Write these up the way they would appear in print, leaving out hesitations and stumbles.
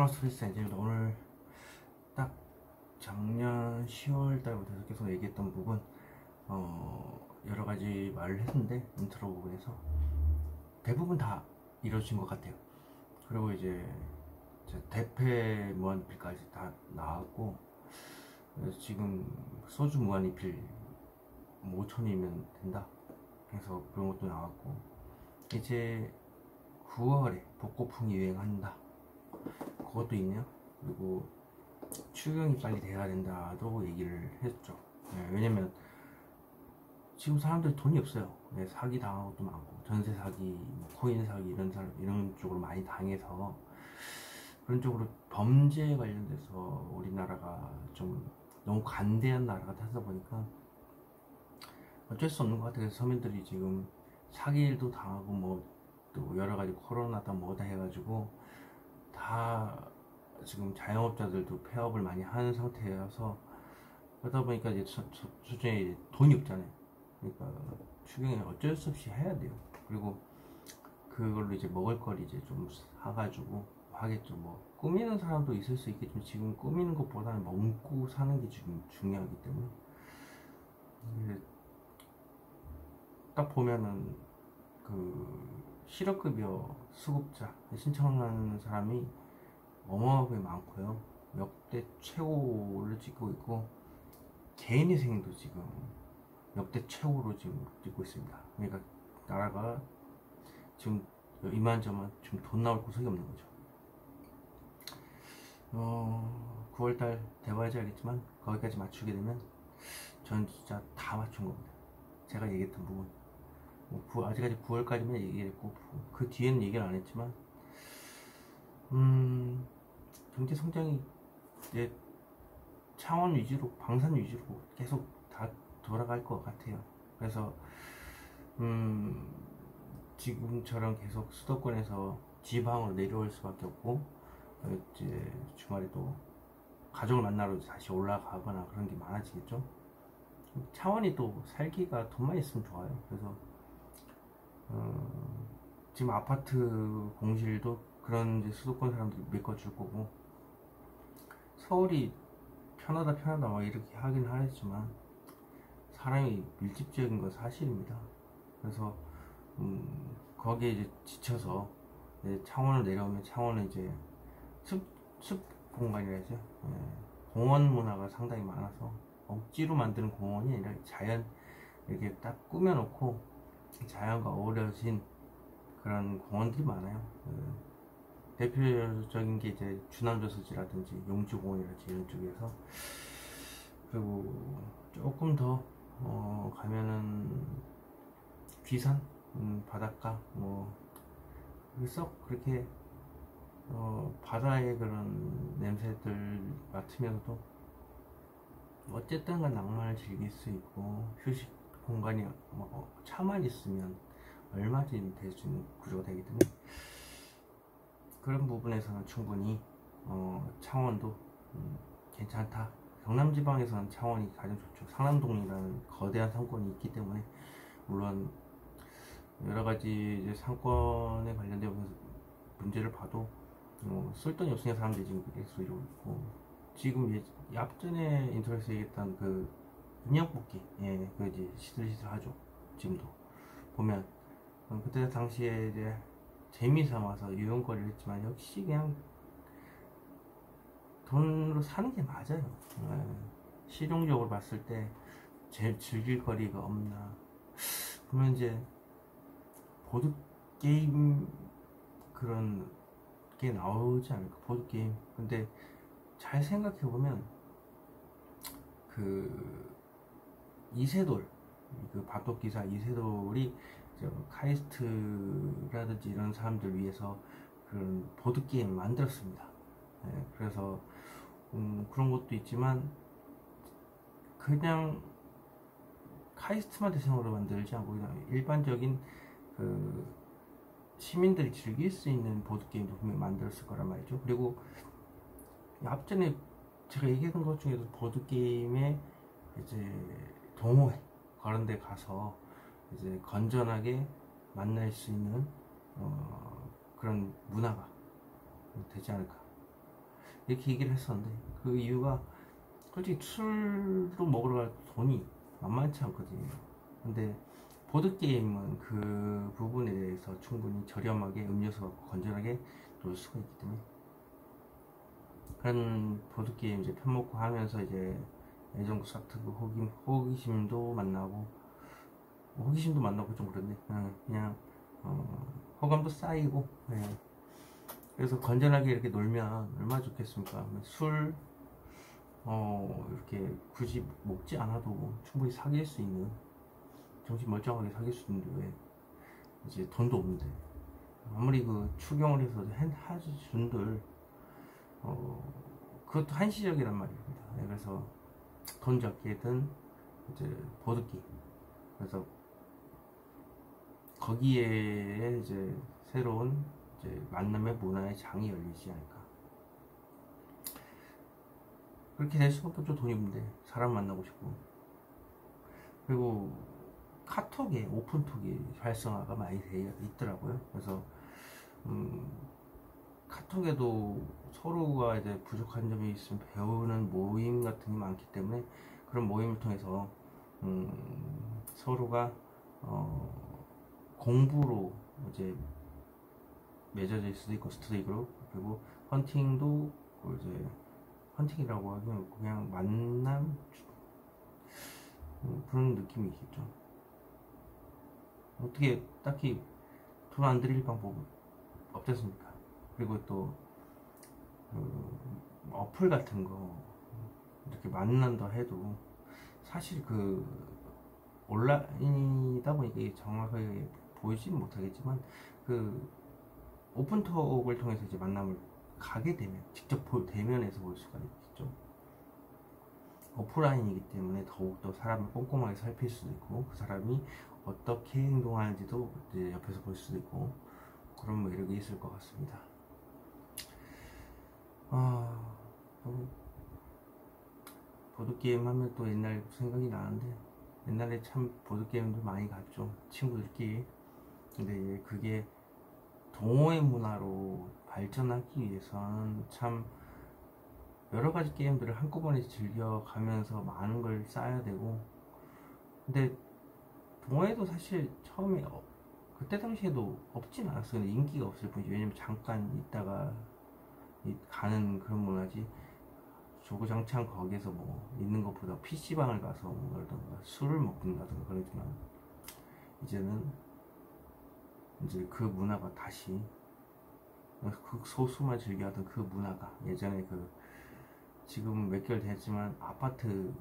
트러스트 리센입니다. 오늘 딱 작년 10월 달부터 계속 얘기했던 부분 여러 가지 말을 했는데 인트로 부분에서 대부분 다 이루어진 것 같아요. 그리고 이제 대패 무한리필까지 다 나왔고, 그래서 지금 소주 무한리필 5,000이면 된다 그래서 그런 것도 나왔고, 이제 9월에 복고풍이 유행한다 그것도 있네요. 그리고 추경이 빨리 돼야 된다도 얘기를 했죠. 왜냐면 지금 사람들 돈이 없어요. 사기 당한 것도 많고, 전세 사기, 코인 사기 이런 쪽으로 많이 당해서, 그런 쪽으로 범죄에 관련돼서 우리나라가 좀 너무 관대한 나라가 되다 보니까 어쩔 수 없는 것 같아요. 그래서 서민들이 지금 사기일도 당하고 뭐 또 여러 가지 코로나다 뭐다 해가지고 다 지금 자영업자들도 폐업을 많이 하는 상태여서, 그러다 보니까 이제 솔직히 돈이 없잖아요. 그러니까 추경에 어쩔 수 없이 해야 돼요. 그리고 그걸로 이제 먹을 거리 이제 좀 사가지고 하겠죠. 뭐 꾸미는 사람도 있을 수 있겠지만 지금 꾸미는 것보다는 먹고 사는 게 지금 중요하기 때문에, 딱 보면은 그 실업급여 수급자 신청하는 사람이 어마어마하게 많고요. 역대 최고를 찍고 있고, 개인회생도 지금 역대 최고로 지금 찍고 있습니다. 그러니까 나라가 지금 이만저만 지금 돈 나올 구석이 없는 거죠. 9월달 돼봐야지 알겠지만 거기까지 맞추게 되면 전 진짜 다 맞춘 겁니다. 제가 얘기했던 부분 아직까지 9월까지만 얘기했고, 그 뒤에는 얘기를 안 했지만 경제 성장이 이제 차원 위주로, 방산 위주로 계속 다 돌아갈 것 같아요. 그래서 지금처럼 계속 수도권에서 지방으로 내려올 수밖에 없고, 이제 주말에도 가족을 만나러 다시 올라가거나 그런 게 많아지겠죠. 차원이 또 살기가 돈만 있으면 좋아요. 그래서 지금 아파트 공실도 그런 이제 수도권 사람들이 메꿔줄 거고, 서울이 편하다 막 이렇게 하긴 하겠지만 사람이 밀집적인 건 사실입니다. 그래서 거기에 이제 지쳐서 이제 창원을 내려오면, 창원은 이제 숲 공간이라죠. 공원 문화가 상당히 많아서 억지로 만드는 공원이 아니라 자연 이렇게 딱 꾸며놓고 자연과 어우러진 그런 공원들이 많아요. 대표적인 게 이제 주남저수지라든지 용주공원이라든지 이런 쪽에서, 그리고 조금 더 가면은 귀산, 바닷가, 뭐 썩 그렇게 바다의 그런 냄새들 맡으면서도 어쨌든 간 낭만을 즐길 수 있고, 휴식 공간이 차만 있으면 얼마든지 될 수 있는 구조가 되기 때문에, 그런 부분에서는 충분히 창원도 괜찮다. 경남지방에서는 창원이 가장 좋죠. 상남동이라는 거대한 상권이 있기 때문에, 물론 여러가지 이제 상권에 관련된 문제를 봐도 쓸 돈이 없으니까 사람들이 지금 계속 이러고 있고, 지금 앞전에 인터넷에서 얘기했던 그 인형뽑기, 그 이제 시들시들하죠. 지금도 보면 그때 당시에 이제 재미삼아서 유용거리를 했지만, 역시 그냥 돈으로 사는 게 맞아요. 실용적으로 봤을 때 제일 즐길 거리가 없나. 그러면 이제 보드게임 그런 게 나오지 않을까, 보드게임. 근데 잘 생각해보면 그 이세돌, 그 밥도기사 이세돌이 카이스트라든지 이런 사람들 위해서 그런 보드게임 만들었습니다. 그래서 그런 것도 있지만, 그냥 카이스트만 대상으로 만들지 않고 그냥 일반적인 그 시민들이 즐길 수 있는 보드게임도 분명히 만들었을 거란 말이죠. 그리고 앞전에 제가 얘기했던 것 중에도 보드게임에 이제 동호회 그런 데 가서 이제 건전하게 만날 수 있는 그런 문화가 되지 않을까. 이렇게 얘기를 했었는데, 그 이유가 솔직히 술도 먹으러 갈 돈이 만만치 않거든요. 근데 보드게임은 그 부분에 대해서 충분히 저렴하게 음료수 갖고 건전하게 놀 수가 있기 때문에, 그런 보드게임 이제 편먹고 하면서 이제 애정도 싹트고 호기심도 만나고, 호기심도 만나고 좀 그런데 그냥 호감도 쌓이고, 네. 그래서 건전하게 이렇게 놀면 얼마나 좋겠습니까? 술 이렇게 굳이 먹지 않아도 충분히 사귈 수 있는, 정신 멀쩡하게 사귈 수 있는데 왜 이제 돈도 없는데, 아무리 그 추경을 해서 하지 준들 그것도 한시적이란 말입니다. 네, 그래서 돈 적게든 이제 보드게임, 그래서 거기에 이제 새로운 이제 만남의 문화의 장이 열리지 않을까. 그렇게 될 수밖에 없죠. 돈이 없는데 사람 만나고 싶고. 그리고 카톡에 오픈톡이 활성화가 많이 되어 있더라고요. 그래서 카톡에도 서로가 이제 부족한 점이 있으면 배우는 모임 같은 게 많기 때문에, 그런 모임을 통해서 서로가 공부로 이제 맺어질 수도 있고, 스터디 그룹, 그리고 헌팅도 이제 헌팅이라고 하면 그냥 만남, 그런 느낌이 있겠죠. 어떻게 딱히 돈 안 들일 방법은 없지 않습니까? 그리고 또 어플 같은 거 이렇게 만난다 해도 사실 그 온라인이다 보니까 이게 정확하게 보이지는 못하겠지만, 그 오픈톡을 통해서 이제 만남을 가게 되면 직접 대면에서 볼 수가 있겠죠. 오프라인이기 때문에 더욱더 사람을 꼼꼼하게 살필 수도 있고, 그 사람이 어떻게 행동하는지도 이제 옆에서 볼 수도 있고, 그런 매력이 있을 것 같습니다. 보드게임 하면 또 옛날 생각이 나는데, 옛날에 참 보드게임도 많이 갔죠, 친구들끼리. 근데 그게 동호회 문화로 발전하기 위해서는 참 여러 가지 게임들을 한꺼번에 즐겨가면서 많은 걸 쌓아야 되고, 근데 동호회도 사실 처음에 그때 당시에도 없진 않았어요. 근데 인기가 없을 뿐이지. 왜냐면 잠깐 있다가 가는 그런 문화지, 주구장창 거기에서 뭐 있는 것보다 PC방을 가서 뭐라던가 술을 먹는다던가 그러지만, 이제는 이제 그 문화가 다시, 그 소수만 즐겨하던 그 문화가, 예전에 그 지금 몇 개월 됐지만 아파트,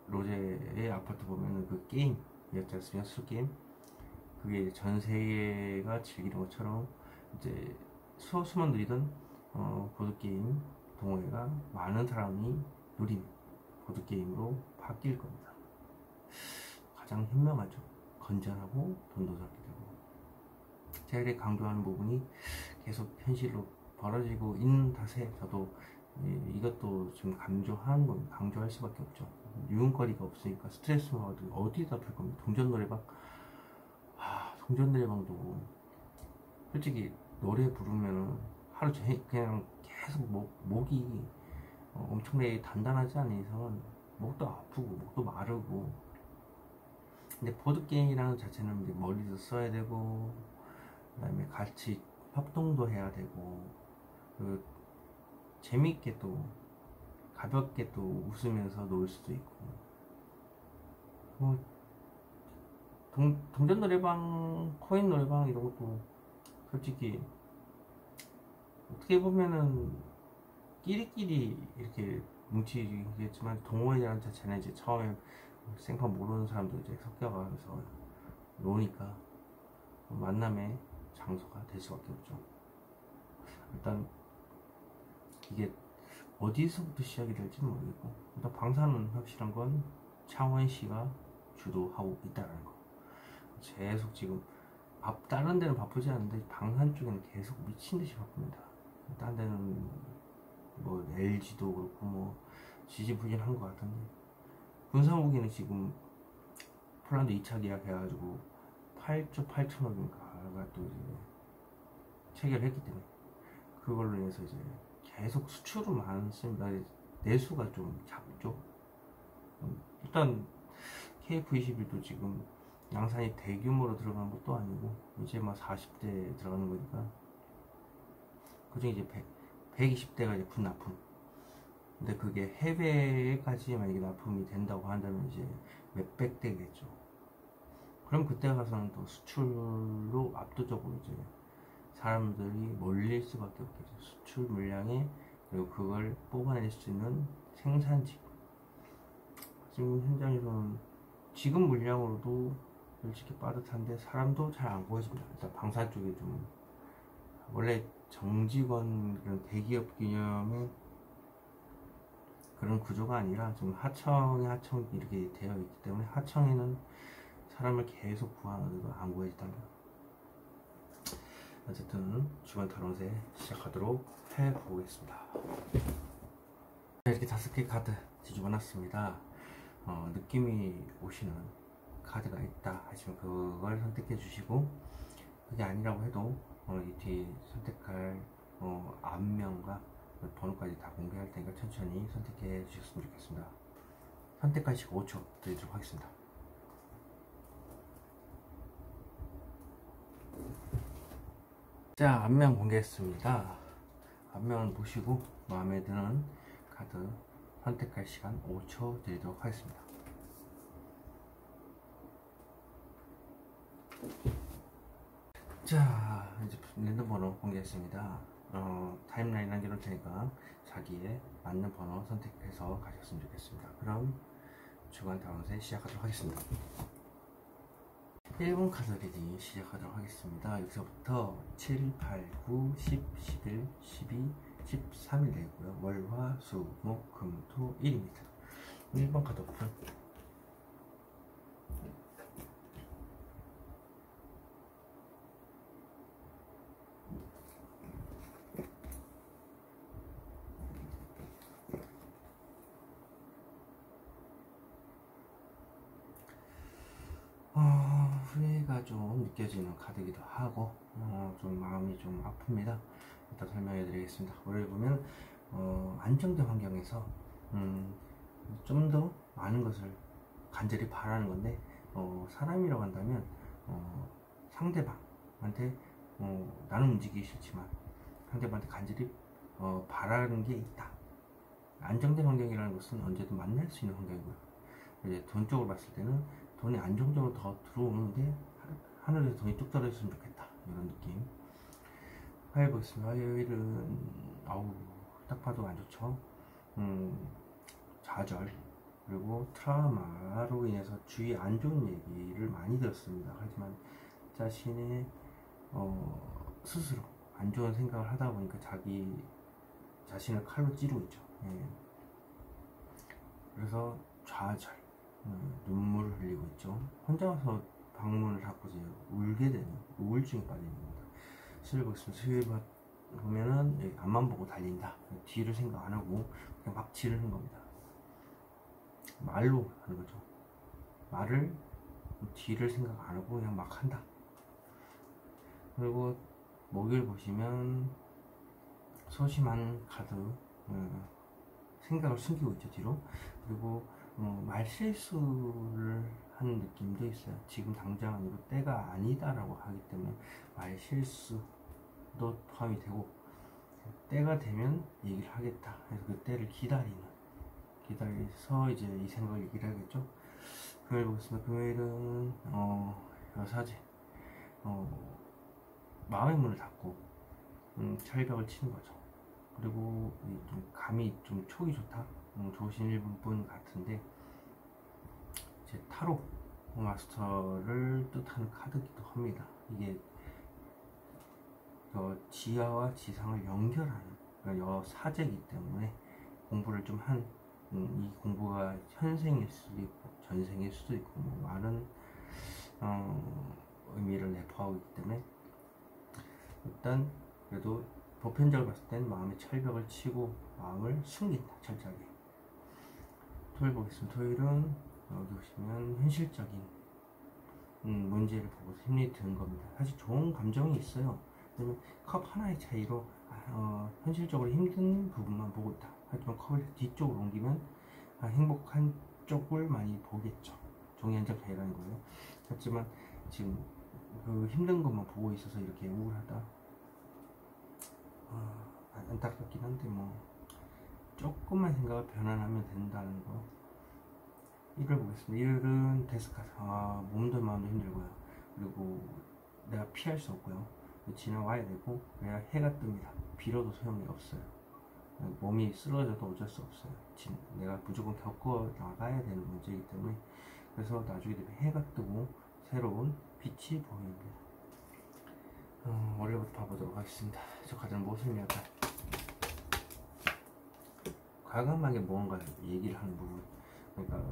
로제의 아파트 보면은 그 게임이었지 않습니까? 술게임. 그게 이제 전 세계가 즐기는 것처럼 이제 소수만 누리던 보드게임 동호회가 많은 사람이 누린 보드게임으로 바뀔 겁니다. 가장 현명하죠. 건전하고 돈도 적게 되고. 제가 이렇게 강조하는 부분이 계속 현실로 벌어지고 있는 탓에 저도 이것도 좀 강조할 수밖에 없죠. 유흥거리가 없으니까 스트레스가 어디다 풀 겁니까? 동전 노래방. 동전 노래방도 솔직히 노래 부르면은 하루 종일 그냥 계속 목이 엄청나게 단단하지 않은 이상은 목도 아프고 목도 마르고. 근데 보드게임이라는 자체는 이제 머리도 써야 되고, 그 다음에 같이 협동도 해야 되고, 그 재밌게 또 가볍게 또 웃으면서 놀 수도 있고, 뭐 동전 노래방, 코인 노래방 이런 것도 솔직히 어떻게 보면은 끼리끼리 이렇게 뭉치겠지만, 동호회라는 자체는 이제 처음에 생판 모르는 사람도 이제 섞여가면서 노니까 만남의 장소가 될 수밖에 없죠. 일단 이게 어디서부터 시작이 될지는 모르겠고, 일단 방사는 확실한 건 창원시가 주도하고 있다는 거. 계속 지금 다른 데는 바쁘지 않은데 방산 쪽에는 계속 미친 듯이 바쁩니다. 다른 데는 뭐 LG도 그렇고 뭐 지지부진한 것 같은데, 군사무기는 지금 폴란드 2차 계약 해가지고 8조 8천억인가가 또 이제 체결했기 때문에, 그걸로 인해서 이제 계속 수출은 많습니다. 내수가 좀 작죠. 일단 KF21도 지금 양산이 대규모로 들어가는 것도 아니고 이제 막 40대 들어가는 거니까 그중에 이제 120대가 이제 분납품. 근데 그게 해외까지 만약에 납품이 된다고 한다면 이제 몇백 대겠죠. 그럼 그때 가서는 또 수출로 압도적으로 이제 사람들이 몰릴 수밖에 없겠죠. 수출 물량에, 그리고 그걸 뽑아낼 수 있는 생산지. 지금 현장에서는 지금 물량으로도 솔직히 빠듯한데 사람도 잘 안 구해집니다. 일단 방산 쪽에 좀 원래 정직원 그런 대기업 개념의 그런 구조가 아니라 지금 하청에 하청 이렇게 되어 있기 때문에 하청에는 사람을 계속 구하는데도 안 구해진답니다. 어쨌든 주간 탈원세 시작하도록 해보겠습니다. 이렇게 5개 카드 뒤집어 놨습니다. 느낌이 오시는 카드가 있다 하시면 그걸 선택해 주시고, 그게 아니라고 해도 이 뒤에 선택할 앞면과 번호까지 다 공개할 테니까 천천히 선택해 주셨으면 좋겠습니다. 선택할 시간 5초 드리도록 하겠습니다. 자, 앞면 공개했습니다. 앞면 보시고 마음에 드는 카드 선택할 시간 5초 드리도록 하겠습니다. 자, 이제 랜덤 번호 공개했습니다. 타임라인 남겨놓을 테니까 자기의 맞는 번호 선택해서 가셨으면 좋겠습니다. 그럼 주간 탈원세 시작하도록 하겠습니다. 1번 카드 리딩 시작하도록 하겠습니다. 여기서부터 7, 8, 9, 10, 11, 12, 13일 되고요. 월, 화, 수, 목, 금, 토, 일입니다. 1번 카드 오픈. 후회가 좀 느껴지는 카드이기도 하고 좀 마음이 좀 아픕니다. 일단 설명해 드리겠습니다. 월요일 보면 안정된 환경에서 좀 더 많은 것을 간절히 바라는 건데, 사람이라고 한다면 상대방한테 나는 움직이기 싫지만 상대방한테 간절히 바라는 게 있다. 안정된 환경이라는 것은 언제든 만날 수 있는 환경이고요. 이제 돈 쪽으로 봤을 때는 돈이 안정적으로 더 들어오는데 하늘에서 돈이 뚝 떨어졌으면 좋겠다, 이런 느낌. 화요일 보겠습니다. 화요일은 딱 봐도 안 좋죠. 좌절 그리고 트라우마로 인해서 주위에 안 좋은 얘기를 많이 들었습니다. 하지만 자신의 스스로 안 좋은 생각을 하다 보니까 자기 자신을 칼로 찌르고 있죠. 그래서 좌절, 눈물을 흘리고 있죠. 혼자 와서 방문을 닫고 이제 울게 되는 우울증에 빠지는 겁니다. 수요일 보겠습니다. 수요일 보면은 앞만 보고 달린다. 뒤를 생각 안 하고 그냥 막 지르는 겁니다. 말로 하는 거죠. 말을 뒤를 생각 안 하고 그냥 막 한다. 그리고 목요일 보시면 소심한 카드, 생각을 숨기고 있죠, 뒤로. 그리고 말실수를 하는 느낌도 있어요. 지금 당장 아니고 때가 아니다라고 하기 때문에 말실수도 포함이 되고, 때가 되면 얘기를 하겠다 해서 그 때를 기다려서 이제 이 생각을 얘기를 하겠죠. 금요일 보겠습니다. 금요일은 여사제, 마음의 문을 닫고 철벽을 치는 거죠. 그리고 좀 감이 좀 촉이 좋다, 좋으신 분 같은데, 제 타로 마스터를 뜻하는 카드기도 합니다. 이게 지하와 지상을 연결하는 여사제이기 때문에 공부를 좀 이 공부가 현생일 수도 있고 전생일 수도 있고 많은 의미를 내포하고 있기 때문에, 일단 그래도 보편적으로 봤을 땐 마음의 철벽을 치고 마음을 숨긴다, 철저하게. 토요일 보겠습니다. 토요일은 여기 보시면 현실적인 문제를 보고 힘이 드는 겁니다. 사실 좋은 감정이 있어요. 왜냐면 컵 하나의 차이로 현실적으로 힘든 부분만 보고 있다. 하지만 컵을 뒤쪽으로 옮기면 행복한 쪽을 많이 보겠죠. 종이 한 장 차이라는 거예요. 하지만 지금 그 힘든 것만 보고 있어서 이렇게 우울하다. 안타깝긴 한데 뭐 조금만 생각을 변환하면 된다는 거. 1을 보겠습니다. 1은 데스카스. 몸도 마음도 힘들고요. 그리고 내가 피할 수 없고요. 지나와야 되고 내가 해가 뜹니다. 빌어도 소용이 없어요. 몸이 쓰러져도 어쩔 수 없어요. 내가 무조건 겪어 나가야 되는 문제이기 때문에. 그래서 나중에 되면 해가 뜨고 새로운 빛이 보입니다. 월요일부터 봐보도록 하겠습니다. 저 카드는 무엇을 의미할까요? 과감하게 무언가 얘기를 하는 부분. 그러니까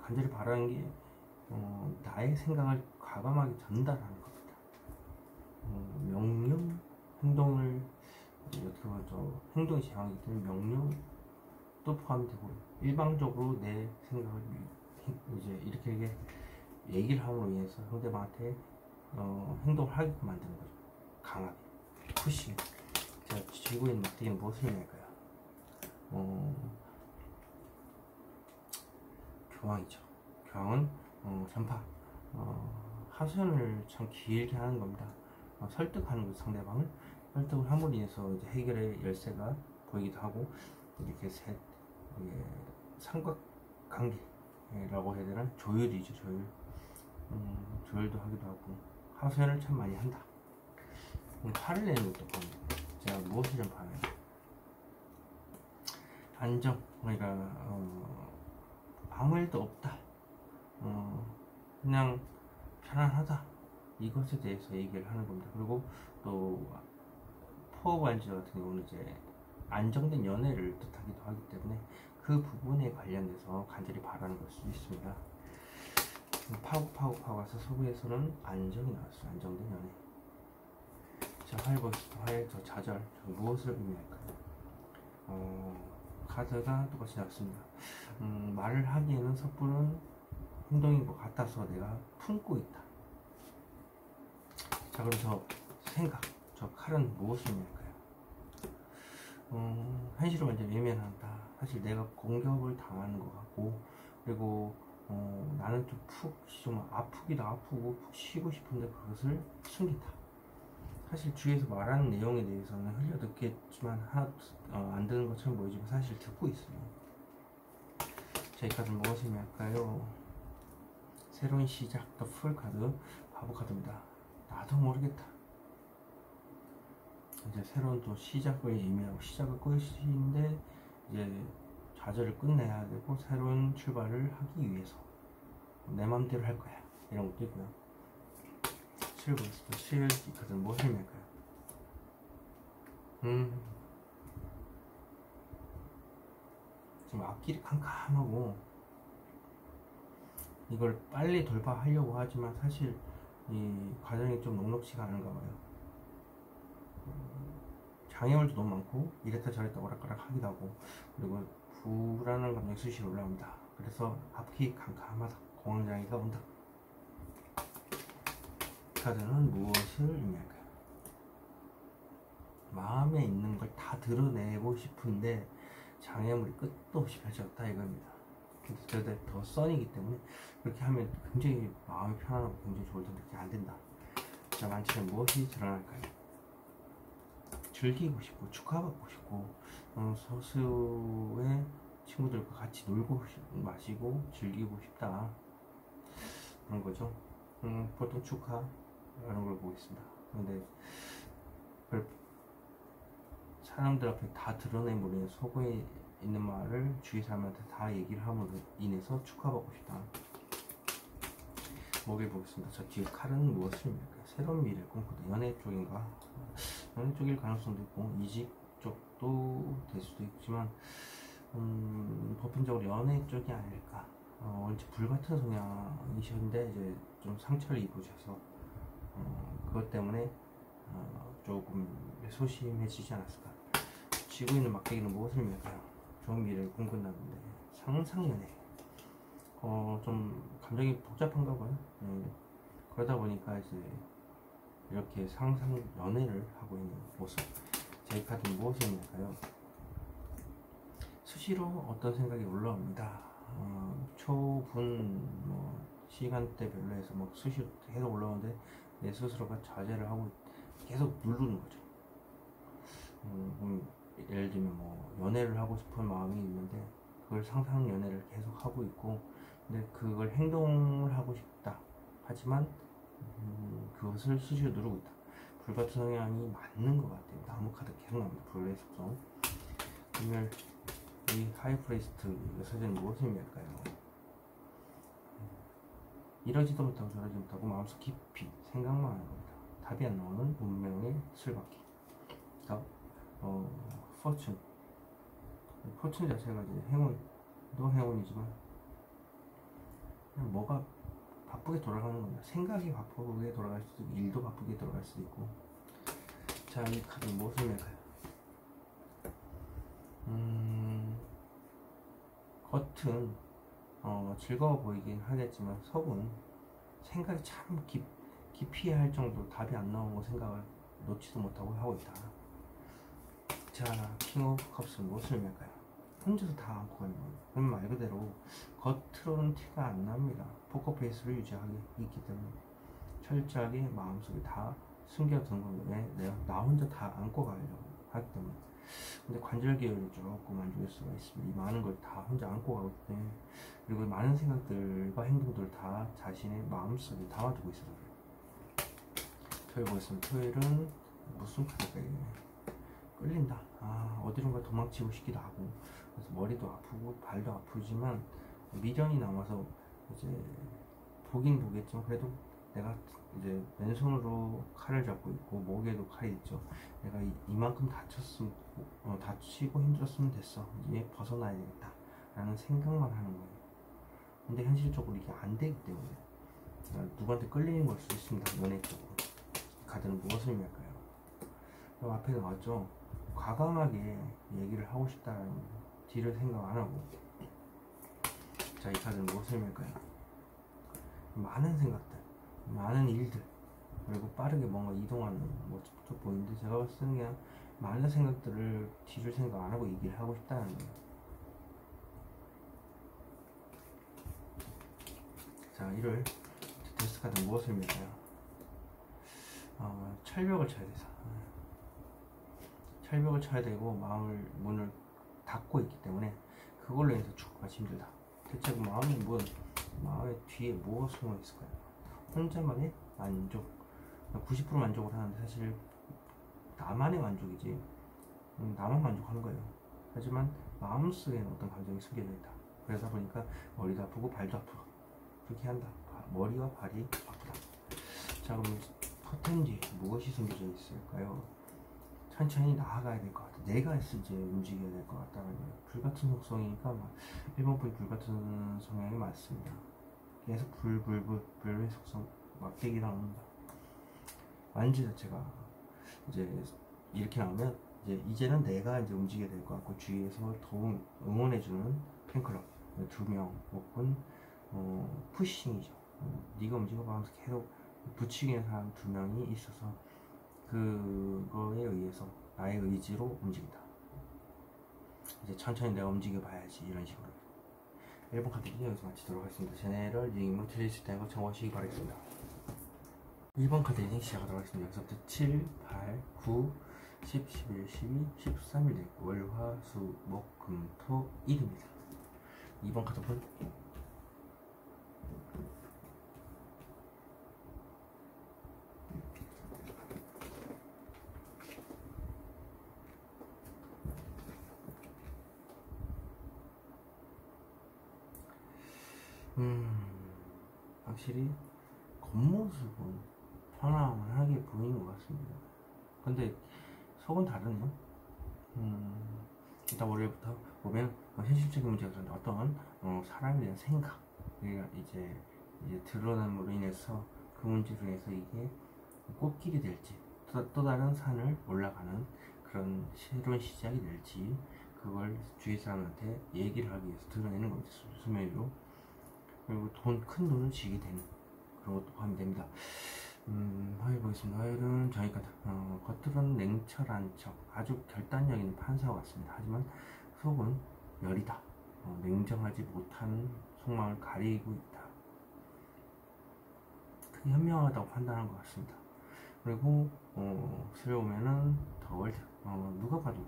간절히 바라는 게 나의 생각을 과감하게 전달하는 겁니다. 명령, 행동을 어떻게 보면 행동이 제왕이기 때문에 명령도 포함되고 일방적으로 내 생각을 이제 이렇게 얘기를 함으로 인해서 상대방한테 행동을 하게끔 만드는 거죠. 강하게 푸시. 제가 쥐고 있는 막대기는 무엇을 의미할까요? 교황이죠. 교황은 전파, 하소연을 참 길게 하는 겁니다. 설득하는 거, 상대방을 설득을 함으로 인해서 이제 해결의 열쇠가 보이기도 하고, 이렇게 삼각관계라고 해야 되나? 조율이죠, 조율. 조율도 하기도 하고, 하소연을 참 많이 한다. 화를 내는 것도 보면 제가 무엇을 좀 봐요? 안정, 그러니까 아무 일도 없다, 그냥 편안하다, 이것에 대해서 얘기를 하는 겁니다. 그리고 또 포어반지 같은 경우는 이제 안정된 연애를 뜻하기도 하기 때문에 그 부분에 관련돼서 간절히 바라는 걸 수도 있습니다. 파고 가서 서부에서는 안정이 나왔어요. 안정된 연애. 자, 화해 보겠습니다. 화해, 저 좌절, 무엇을 의미할까요? 카드가 똑같이 나왔습니다. 말을 하기에는 섣부른 행동인 것 같아서 내가 품고 있다. 자, 그럼 저 생각, 저 칼은 무엇을 의미할까요? 현실을 완전 외면한다. 사실 내가 공격을 당하는 것 같고, 그리고 나는 좀 아프기도 아프고 푹 쉬고 싶은데 그것을 숨긴다. 사실 주위에서 말하는 내용에 대해서는 흘려 듣겠지만 하나도 안 듣는 것처럼 보이지만 사실 듣고 있어요. 자, 이 카드는 무엇을 의미할까요? 새로운 시작, 더 풀 카드, 바보 카드입니다. 나도 모르겠다. 이제 새로운 또 시작을 의미하고 시작을 끝인데 이제 좌절을 끝내야 되고 새로운 출발을 하기 위해서 내 맘대로 할 거야, 이런 것도 있고요. 7 보겠습니다. 7, 이 카드는 무엇을 의미할까요? 지금 앞길이 캄캄하고 이걸 빨리 돌파하려고 하지만 사실 이 과정이 좀 녹록지가 않은가 봐요. 장애물도 너무 많고 이랬다 저랬다 오락가락 하기도 하고, 그리고 불안한 감정이 수시로 올라옵니다. 그래서 앞길이 캄캄하다, 공황장애가 온다. 카드는 무엇을 의미할까요? 마음에 있는 걸 다 드러내고 싶은데 장애물이 끝도 없이 펼쳐졌다, 이겁니다. 근데 저도 더 선이기 때문에 그렇게 하면 굉장히 마음이 편안하고 굉장히 좋을 텐데 그게 안 된다. 자, 만취는 무엇이 드러날까요? 즐기고 싶고 축하받고 싶고 서수의 친구들과 같이 놀고 마시고 즐기고 싶다, 그런 거죠. 보통 축하라는 걸 보겠습니다. 근데 사람들 앞에 다 드러내므로 인해 속에 있는 말을 주위 사람한테 다 얘기를 함으로 인해서 축하받고 싶다. 목을 보겠습니다. 저 뒤에 칼은 무엇을 의미할까요? 새로운 미래를 꿈꾸다. 연애 쪽인가? 연애 쪽일 가능성도 있고 이직 쪽도 될 수도 있지만 보편적으로 연애 쪽이 아닐까. 원체 불같은 성향이셨는데 이제 좀 상처를 입으셔서 그것 때문에 조금 소심해지지 않았을까. 쥐고 있는 막대기는 무엇을 의미할까요? 좋은 미래를 꿈꾼다는데 상상연애. 좀 감정이 복잡한가 봐요. 그러다 보니까 이제 이렇게 상상 연애를 하고 있는 모습. 이 카드는 무엇을 의미할까요? 수시로 어떤 생각이 올라옵니다. 초분 시간대별로 해서 수시로 계속 올라오는데 내 스스로가 자제를 하고 계속 누르는 거죠. 예를 들면 연애를 하고 싶은 마음이 있는데 그걸 상상 연애를 계속 하고 있고, 근데 그걸 행동을 하고 싶다 하지만 그것을 수시로 누르고 있다. 불같은 성향이 맞는 것 같아요. 나무 카드 계속 나옵니다. 불의 속성. 오늘 이 하이프리스트 사전이 무엇을 의미할까요? 이러지도 못하고 저러지 못하고 마음속 깊이 생각만 하는 겁니다. 답이 안 나오는 운명의 술바퀴. 포춘. 포춘 자체가 이제 행운도 행운이지만 그냥 뭐가 바쁘게 돌아가는 겁니다. 생각이 바쁘게 돌아갈 수도 있고 일도 바쁘게 돌아갈 수도 있고. 자, 이 카드 무엇을 의미할까요? 겉은 즐거워 보이긴 하겠지만 속은 생각이 참 깊이 할 정도로 답이 안 나오고 생각을 놓지도 못하고 하고 있다. 자, 킹 오브 컵스는 무엇을 의미할까요? 혼자서 다 안고 가는 거예요. 그럼 말 그대로 겉으로는 티가 안 납니다. 포커페이스를 유지하기 있기 때문에 철저하게 마음속에 다 숨겨둔 거예요. 왜? 내가 나 혼자 다 안고 가려고 하기 때문에. 근데 관절 계열이 조금 안 좋을 수가 있습니다. 이 많은 걸 다 혼자 안고 가기 때문에. 그리고 많은 생각들과 행동들을 다 자신의 마음속에 담아두고 있어서 그래요. 토요일 보겠습니다. 토요일은 무슨 카드일까요? 끌린다. 어디론가 도망치고 싶기도 하고, 그래서 머리도 아프고 발도 아프지만 미련이 남아서 이제 보긴 보겠지만 그래도 내가 이제 왼손으로 칼을 잡고 있고 목에도 칼이 있죠. 내가 이만큼 다치고 힘들었으면 됐어. 이제 벗어나야 되겠다 라는 생각만 하는 거예요. 근데 현실적으로 이게 안 되기 때문에 누구한테 끌리는 걸 수 있습니다. 연애 쪽으로. 카드는 무엇을 의미할까요? 앞에 나왔죠. 과감하게 얘기를 하고 싶다는 뒤를 생각 안 하고. 자, 이 카드는 무엇을 의미할까요? 많은 생각들, 많은 일들, 그리고 빠르게 뭔가 이동하는 모습도 보이는데 제가 봤을 때는 그냥 많은 생각들을 뒤를 생각 안 하고 얘기를 하고 싶다는 거예요. 자, 1월 데스 카드는 무엇을 의미할까요? 철벽을 쳐야 돼서. 철벽을 쳐야 되고 문을 닫고 있기 때문에 그걸로 인해서 축구가 힘들다. 대체 그 마음의 뒤에 뭐가 숨어 있을까요? 혼자만의 만족, 90% 만족을 하는데 사실 나만의 만족이지, 나만 만족하는 거예요. 하지만 마음속에는 어떤 감정이 숨겨져 있다. 그러다 보니까 머리도 아프고 발도 아프고 그렇게 한다. 머리와 발이 아프다. 자, 그럼 포텐지 무엇이 숨겨져 있을까요? 천천히 나아가야 될 것 같아. 내가 이제 움직여야 될 것 같다는 거예요. 불같은 속성이니까 일본분이 불같은 성향이 많습니다. 계속 불의 속성 막대기 나옵니다. 완지 자체가 이제 이렇게 나오면 이제는 내가 이제 움직여야 될 것 같고 주위에서 더욱 응원해주는 팬클럽 2명 혹은 푸싱이죠. 네가 움직여봐 하면서 계속 부추기는 사람 2명이 있어서 그거에 의해서 나의 의지로 움직인다. 이제 천천히 내가 움직여 봐야지, 이런 식으로. 1번 카드는 여기서 마치도록 하겠습니다. 제네럴 리딩을 틀리실 때는 정하시기 바라겠습니다. 2번 카드 리딩 시작하도록 하겠습니다. 여기서부터 7, 8, 9, 10, 11, 12, 13일 월, 화, 수, 목, 금, 토, 일입니다. 2번 카드는 확실히 겉모습은 편안하게 보이는 것 같습니다. 근데 속은 다르네요. 일단 월요일부터 보면 현실적인 문제가 좀 어떤 사람에 대한 생각, 이제 드러남으로 인해서 그 문제로 인해서 이게 꽃길이 될지 또 다른 산을 올라가는 그런 새로운 시작이 될지 그걸 주위 사람한테 얘기를 하기 위해서 드러내는 겁니다. 수면으로. 그리고 큰 돈을 쥐게 되는 그런 것도 포함이 됩니다. 화요일 보겠습니다. 화요일은 저희가 겉으로는 냉철한 척 아주 결단력 있는 판사와 같습니다. 하지만 속은 여리다. 냉정하지 못한 속마음을 가리고 있다. 크게 현명하다고 판단한 것 같습니다. 그리고 수요일 오면은 더 월드. 누가 봐도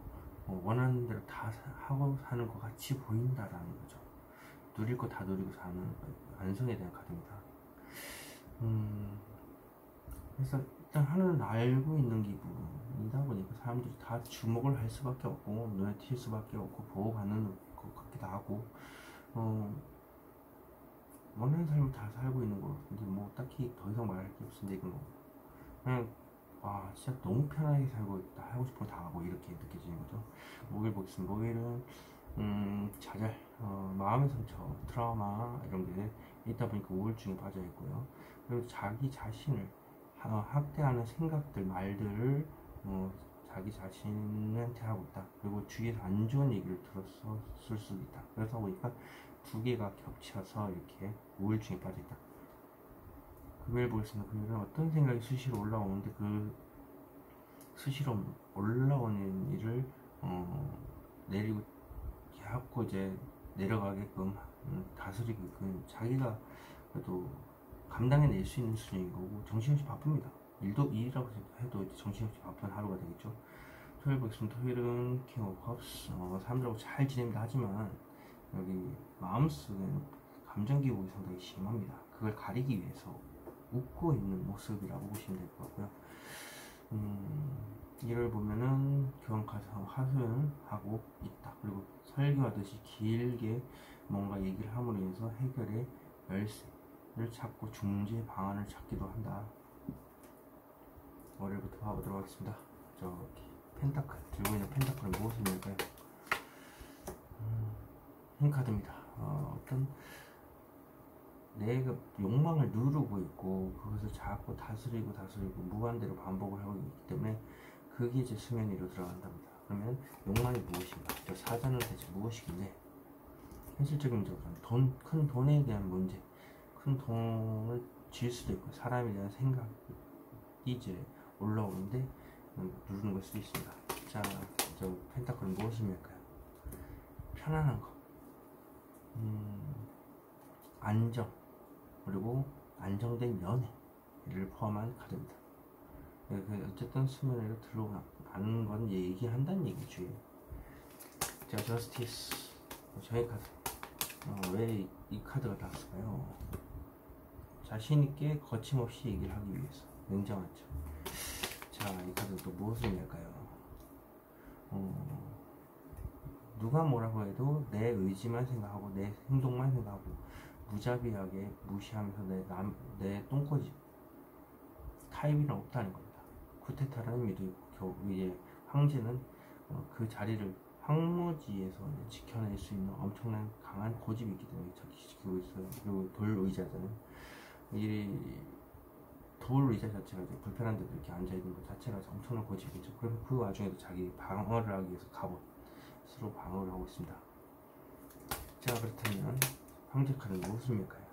원하는 대로 다 하고 사는 것 같이 보인다라는 거죠. 누릴 거 다 누리고 사는 안성에 대한 카드입니다. 그래서 일단 하나는 알고 있는 기분이다 보니까 사람들이 다 주목을 할 수밖에 없고 눈에 띌 수밖에 없고 보호받는 것 같기도 하고 원하는 삶을 다 살고 있는 거 같은데 뭐 딱히 더 이상 말할 게 없는데 이건 그냥 진짜 너무 편하게 살고 있다, 하고 싶은 거 다 하고 이렇게 느껴지는 거죠. 목요일 보겠습니다. 목요일은 좌절, 마음의 상처, 트라우마 이런 게 있다 보니까 우울증에 빠져 있고요. 그리고 자기 자신을 학대하는 생각들, 말들을 자기 자신한테 하고 있다. 그리고 주위에서 안 좋은 얘기를 들었을 수도 있다. 그래서 보니까 두 개가 겹쳐서 이렇게 우울증에 빠져 있다. 금요일 보겠습니다. 금요일은 어떤 생각이 수시로 올라오는데 그 수시로 올라오는 일을 내리고 자꾸 이제 내려가게끔 다스리게끔 자기가 그래도 감당해낼 수 있는 수준인 거고 정신없이 바쁩니다. 일이라고 해도 이제 정신없이 바쁜 하루가 되겠죠. 토요일 보겠습니다. 토요일은 킹 오브 컵스 사람들하고 잘 지냅니다. 하지만 여기 마음속에는 감정 기복이 상당히 심합니다. 그걸 가리기 위해서 웃고 있는 모습이라고 보시면 될 것 같고요. 이를 보면은 교환카드 하소연하고 있다. 그리고 설교하듯이 길게 뭔가 얘기를 함으로 인해서 해결의 열쇠를 찾고 중재 방안을 찾기도 한다. 월요일부터 봐보도록 하겠습니다. 저 펜타클 들고 있는 펜타클은 무엇입니까요? 흰카드입니다. 어떤 내가 욕망을 누르고 있고 그것을 자꾸 다스리고 무한대로 반복을 하고 있기 때문에 그게 이제 수면 위로 들어간답니다. 그러면 욕망이 무엇인가? 저 사전은 대체 무엇이길래? 현실적인 문제보다는 큰 돈에 대한 문제, 큰 돈을 질 수도 있고 사람에 대한 생각이 이제 올라오는데 누르는 걸 수도 있습니다. 자, 저 펜타클은 무엇입니까요? 편안한 거, 안정, 그리고 안정된 연애를 포함한 카드입니다. 어쨌든 수면 위로 들어가는 건 얘기한다는 얘기죠. 자, 저스티스 저희 카드. 왜 이 카드가 나왔을까요? 자신있게 거침없이 얘기를 하기 위해서 냉정하죠. 자, 이 카드는 또 무엇을 의미할까요? 누가 뭐라고 해도 내 의지만 생각하고 내 행동만 생각하고 무자비하게 무시하면서 내 똥꼬집 타입이는 없다는 겁니다. 쿠데타라는 의미도 있고 이제 황제는 그 자리를 황무지에서 지켜낼 수 있는 엄청난 강한 고집이 있기 때문에 지키고 있어요. 그리고 돌 의자잖아요. 이 돌 의자 자체가 이제 불편한 데도 이렇게 앉아있는 것 자체가 엄청난 고집이죠. 그래서 그 와중에도 자기 방어를 하기 위해서 갑옷으로 방어를 하고 있습니다. 자, 그렇다면 황제 카드는 무엇입니까요?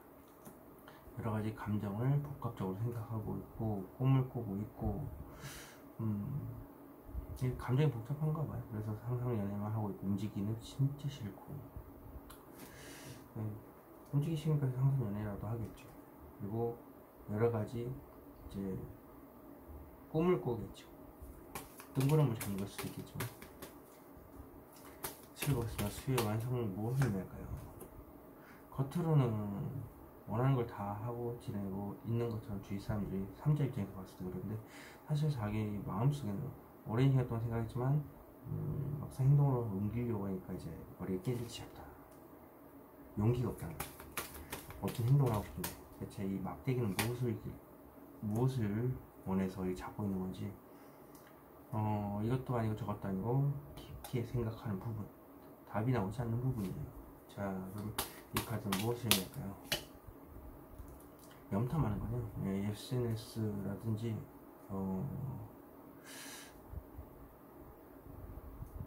여러가지 감정을 복합적으로 생각하고 있고 꿈을 꾸고 있고 감정이 복잡한가 봐요. 그래서 항상 연애만 하고 있고 움직이는 진짜 싫고 움직이기 싫으니까 항상 연애라도 하겠죠. 그리고 여러가지 이제 꿈을 꾸겠죠. 뜬구름을 잡는 걸 수도 있겠지만 수요일보겠습니다. 수요일 완성은 무엇을 낼까요? 겉으로는 원하는 걸 다 하고 지내고 있는 것처럼 주위 사람들이 삼자 입장에서 봤을 때 그런데 사실 자기 마음속에는 오랜 시간 동안 생각했지만 막상 행동으로 옮기려고 하니까 이제 머리가 깨질지 않다. 용기가 없다는 거죠. 어떤 행동을 하고 싶은데 대체 이 막대기는 무엇을 원해서 잡고 있는 건지 이것도 아니고 저것도 아니고 깊게 생각하는 부분, 답이 나오지 않는 부분이에요. 자, 그럼 이 카드는 무엇을 의미할까요? 염탐하는 거네요. SNS라든지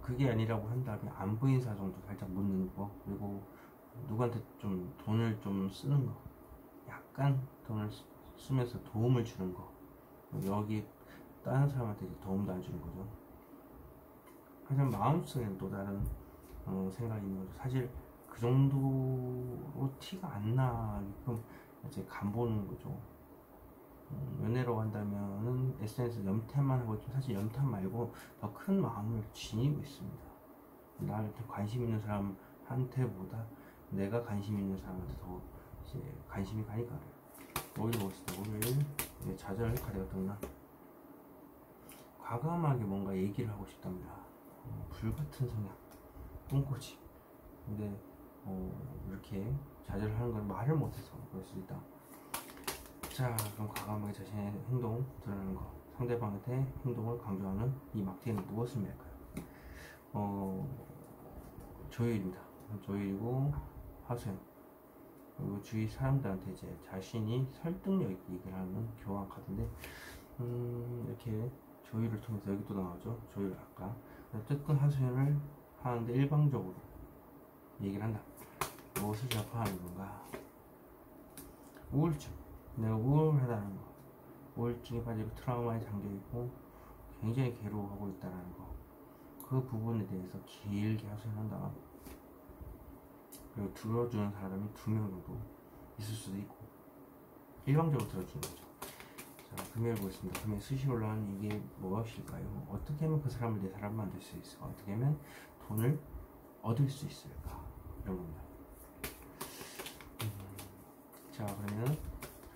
그게 아니라고 한다면 안부인사 정도 살짝 묻는 거, 그리고 누구한테 좀 돈을 좀 쓰는 거, 약간 돈을 쓰면서 도움을 주는 거, 여기 다른 사람한테 이제 도움도 안 주는 거죠. 하지만 마음속에는 또 다른 생각이 있는 거죠. 사실 그 정도로 티가 안 나게끔 이제 간보는 거죠. 연애로 한다면은 SNS 염탐만 하고 있지만 사실 염탐 말고 더 큰 마음을 지니고 있습니다. 나한테 관심 있는 사람한테보다 내가 관심 있는 사람한테 더 이제 관심이 가니까. 오일 보겠습니다. 오일 좌절 카드가 떴나? 과감하게 뭔가 얘기를 하고 싶답니다. 불같은 성향, 똥꼬치. 근데 이렇게 좌절하는 걸 말을 못해서 그럴 수 있다. 자, 그럼 과감하게 자신의 행동 드러내는 거. 상대방한테 행동을 강조하는 이 막대기는 무엇을 맺을까요? 조율입니다. 조율이고 하수연. 그리고 주위 사람들한테 이제 자신이 설득력 있게 얘기를 하는 교환 카드인데, 이렇게 조율을 통해서 여기 또 나오죠. 조율 아까. 어쨌든 하수연을 하는데 일방적으로 얘기를 한다. 무엇을 접하는 건가? 우울증. 내가 우울하다는 거, 우울증에 빠지고 트라우마에 잠겨있고 굉장히 괴로워하고 있다는 거, 그 부분에 대해서 길게 하소연한다. 그리고 들어주는 사람이 2명 정도 있을 수도 있고, 일방적으로 들어주는 거죠. 자, 금요일 보겠습니다. 금요일 수시로 올라가는 이게 무엇일까요? 어떻게 하면 그 사람을 내 사람 만들 수 있을까? 어떻게 하면 돈을 얻을 수 있을까? 이런 겁니다. 자, 그러면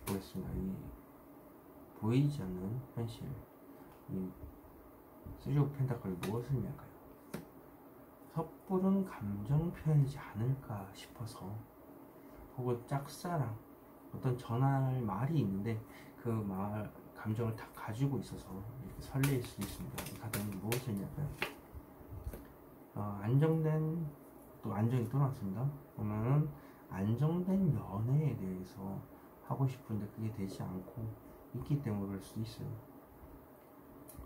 보겠습니다. 이 보이지 않는 현실, 이 쓰리 오브 펜타클이 무엇을 의미할까요? 섣부른 감정 표현이지 않을까 싶어서, 혹은 짝사랑, 어떤 전할 말이 있는데 그 말 감정을 다 가지고 있어서 이렇게 설레일 수도 있습니다. 이 카드는 무엇을 의미할까요? 안정된, 또 안정이 또 나왔습니다. 보면은 안정된 연애에 대해서 하고 싶은데 그게 되지 않고 있기 때문에 그럴 수도 있어요.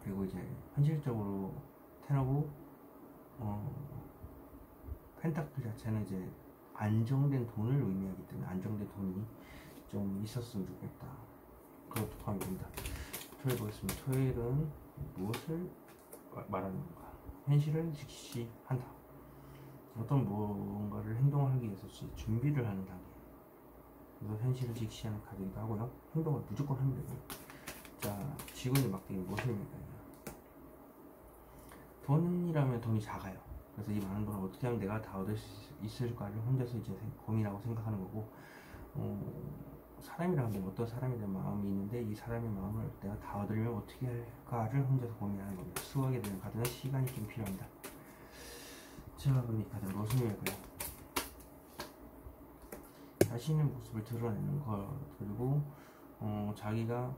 그리고 이제 현실적으로 텐하고 펜타클 자체는 이제 안정된 돈을 의미하기 때문에 안정된 돈이 좀 있었으면 좋겠다. 그것도 포함이 됩니다. 토요일 보겠습니다. 토요일은 무엇을 말하는 건가? 현실을 직시한다. 어떤 무언가를 행동하기 위해서 준비를 하는 단계. 그래서 현실을 직시하는 카드이기도 하고요. 행동을 무조건 하면 되고요. 자, 지구의 막대기 무엇을 의미할까요? 돈이라면 돈이 작아요. 그래서 이 많은 돈을 어떻게 하면 내가 다 얻을 수 있을까를 혼자서 이제 고민하고 생각하는 거고, 사람이라면 어떤 사람에 대한 마음이 있는데 이 사람의 마음을 내가 다 얻으려면 어떻게 할까를 혼자서 고민하는 겁니다. 수학에 대한 카드는 시간이 좀 필요합니다. 자, 그럼 이 카드는 무엇을 의미할까요? 자신의 모습을 드러내는 것, 그리고 자기가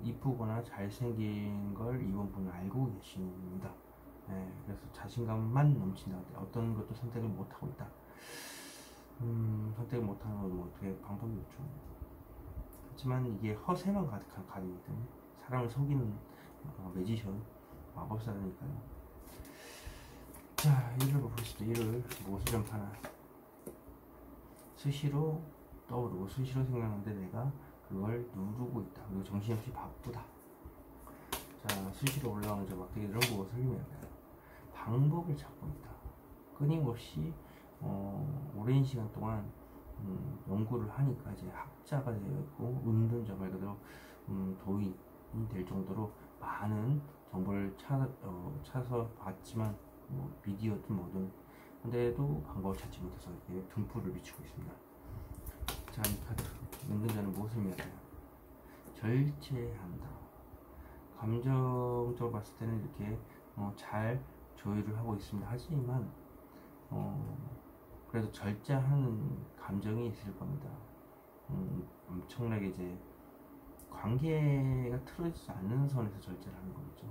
이쁘거나 잘생긴 걸 이번 분은 알고 계십니다. 네, 그래서 자신감만 넘친다. 어떤 것도 선택을 못하고 있다. 선택을 못하는 건 뭐 어떻게 방법이 없죠. 하지만 이게 허세만 가득한 카드이기 때문에 사람을 속이는 매지션, 마법사라니까요. 자, 1을 보겠습니다. 1을 무엇을 전파나? 수시로 떠오르고 수시로 생각하는데 내가 그걸 누르고 있다. 그리고 정신없이 바쁘다. 자, 수시로 올라오는 저 막대기들은 무엇을 의미할까요? 방법을 찾고 있다. 끊임없이 오랜 시간 동안 연구를 하니까 이제 학자가 되어 있고, 은둔자 말 그대로 도인이 될 정도로 많은 정보를 찾아서 봤지만, 뭐 미디어든 뭐든, 근데도 방법을 찾지 못해서 이렇게 등불을 비추고 있습니다. 자, 이 카드 은둔자는 무엇을 의미할까요? 절제한다. 감정적으로 봤을 때는 이렇게 잘 조율을 하고 있습니다. 하지만 그래도 절제하는 감정이 있을 겁니다. 엄청나게 이제 관계가 틀어지지 않는 선에서 절제를 하는 거겠죠.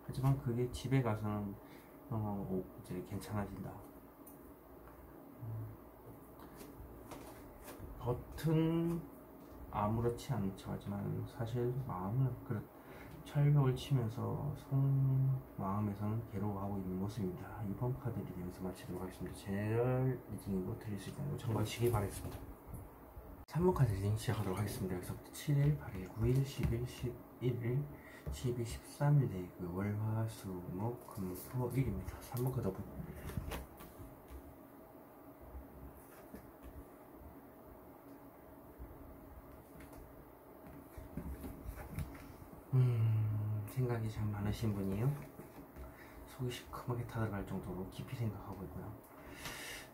하지만 그게 집에 가서는 이제 괜찮아진다. 겉은 아무렇지 않은 척하지만 사실 마음은 철벽을 치면서 마음에서는 괴로워하고 있는 모습입니다. 이번 카드 리딩에서 마치도록 하겠습니다. 제럴 리딩으로 드릴 수 있다는 거 참고하시기 바라겠습니다. 3번 카드 리딩 시작하도록 하겠습니다. 여기서부터 7일, 8일, 9일, 10일, 11일, 12, 13일 데이그 월, 화, 수, 목, 금, 토, 일입니다. 3번 카드 오픈. 생각이 참 많으신 분이에요. 속이 시커멓게 타들어갈 정도로 깊이 생각하고 있고요.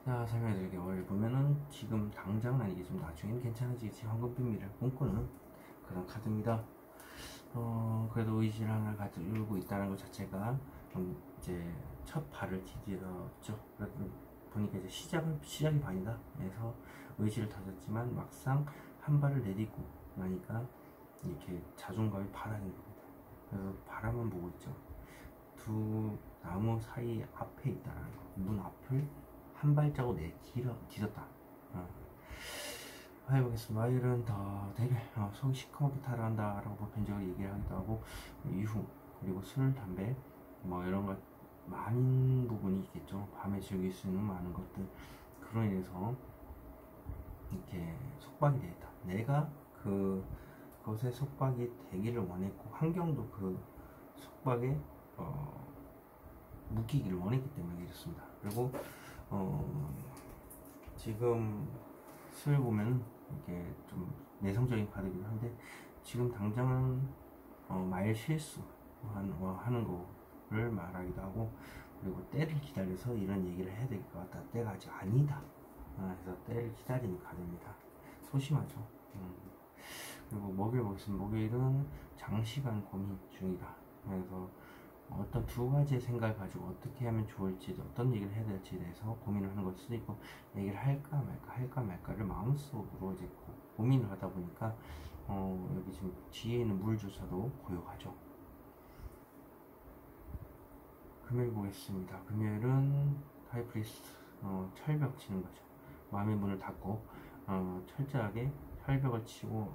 자, 설명해드릴게요. 월 보면은 지금 당장은 아니겠지만 나중에는 괜찮아지겠지, 황금 비밀을 꿈꾸는 그런 카드입니다. 그래도 의지를 하나 가지고 있다는 것 자체가 이제 첫 발을 디뎠죠. 그래도 보니까 이제 시작이 반이다. 그래서 의지를 다졌지만 막상 한 발을 내딛고 나니까 이렇게 자존감이 바닥인 겁니다. 그래서 바라만 보고 있죠. 두 나무 사이 앞에 있다라는 거, 문 앞을 한 발자국 뒤졌다. 해보겠습니다. 화요일은 더 대결, 속이 시커멓게 타락한다 라고 보편적으로 얘기를 하기도 하고, 이후 그리고 술, 담배 뭐 이런 것 많은 부분이 있겠죠. 밤에 즐길 수 있는 많은 것들, 그로 인해서 이렇게 속박이 되겠다. 내가 그것에 속박이 되기를 원했고, 환경도 그 속박에 묶이기를 원했기 때문에 이렇습니다. 그리고 지금 술 보면 이게 좀 내성적인 카드이긴 한데, 지금 당장은 말 실수 하는 거를 말하기도 하고, 그리고 때를 기다려서 이런 얘기를 해야 될 것 같다. 때가 아직 아니다. 그래서 때를 기다리는 카드입니다. 소심하죠. 그리고 목요일 보겠습니다. 목요일은 장시간 고민 중이다. 그래서 어떤 두 가지의 생각을 가지고 어떻게 하면 좋을지, 어떤 얘기를 해야 될지에 대해서 고민을 하는 걸 수도 있고, 얘기를 할까 말까를 마음속으로 이제 고민을 하다 보니까 여기 지금 뒤에 있는 물조차도 고요하죠. 금요일 보겠습니다. 금요일은 하이프리스트, 철벽 치는 거죠. 마음의 문을 닫고 철저하게 철벽을 치고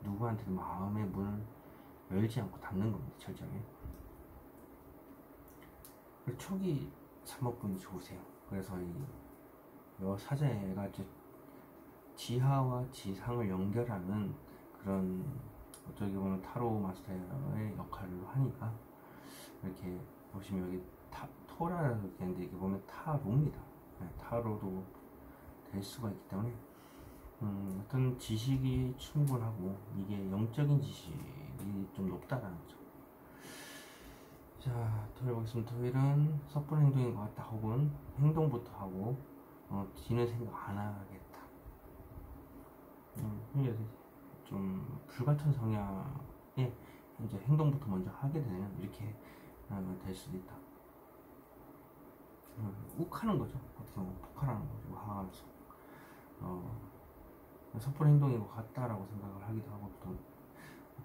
누구한테도 마음의 문을 열지 않고 닫는 겁니다. 철저하게. 촉이 3번분이 좋으세요. 그래서 이 사자가 지하와 지상을 연결하는 그런, 어떻게 보면 타로 마스터의 역할을 하니까, 이렇게 보시면 여기 토라라고 있는데, 이게 보면 타로입니다. 타로도 될 수가 있기 때문에 어떤 지식이 충분하고, 이게 영적인 지식이 좀 높다라는 거죠. 자, 토요일 보겠습니다. 토요일은 섣부른 행동인 것 같다, 혹은 행동부터 하고 뒤는 생각 안 하겠다. 좀 불같은 성향에 이제 행동부터 먼저 하게 되는, 이렇게 될 수도 있다. 욱하는 거죠. 어떻게 보면 폭발하는 거죠. 화하면서 섣부른 행동인 것 같다라고 생각을 하기도 하고, 또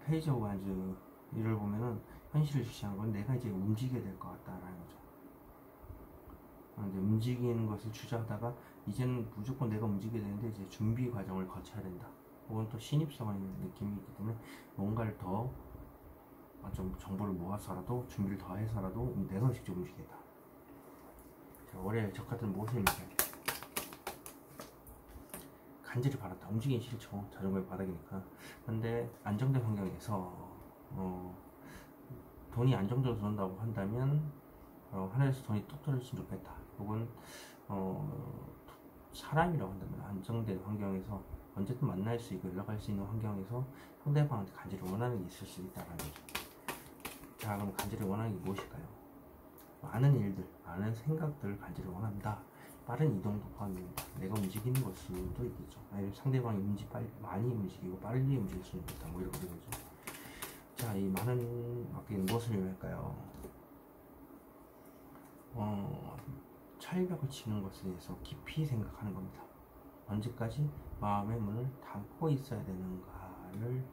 페이지 오브 완즈 이를 보면은 현실을 주시한 건 내가 이제 움직여야 될 것 같다라는 거죠. 이제 움직이는 것을 주저하다가 이제는 무조건 내가 움직여야 되는데, 이제 준비 과정을 거쳐야 된다. 혹은 또 신입사원의 느낌이 있기 때문에 뭔가를 더 좀 정보를 모아서라도, 준비를 더 해서라도 내가 직접 움직이겠다. 자, 올해 저 같은 무엇입니까? 간절히 바랐다. 움직이기 싫죠. 자존감의 바닥이니까. 근데 안정된 환경에서 돈이 안정적으로 들어온다고 한다면 하늘에서 돈이 뚝 떨어졌으면 좋겠다. 혹은 사람이라고 한다면 안정된 환경에서 언제든 만날 수 있고 연락할 수 있는 환경에서 상대방한테 간절히 원하는 게 있을 수 있다는 거죠. 자, 그럼 간절히 원하는 게 무엇일까요? 많은 일들, 많은 생각들을 간절히 원한다. 빠른 이동도 포함입니다. 내가 움직이는 걸 수도 있겠죠. 아니면 상대방이 많이 움직이고 빨리 움직일 수도 있다. 뭐 이렇게 되죠. 자, 이 많은 바뀌는 무엇을 의미할까요? 철벽을 치는 것에 대해서 깊이 생각하는 겁니다. 언제까지 마음의 문을 닫고 있어야 되는가를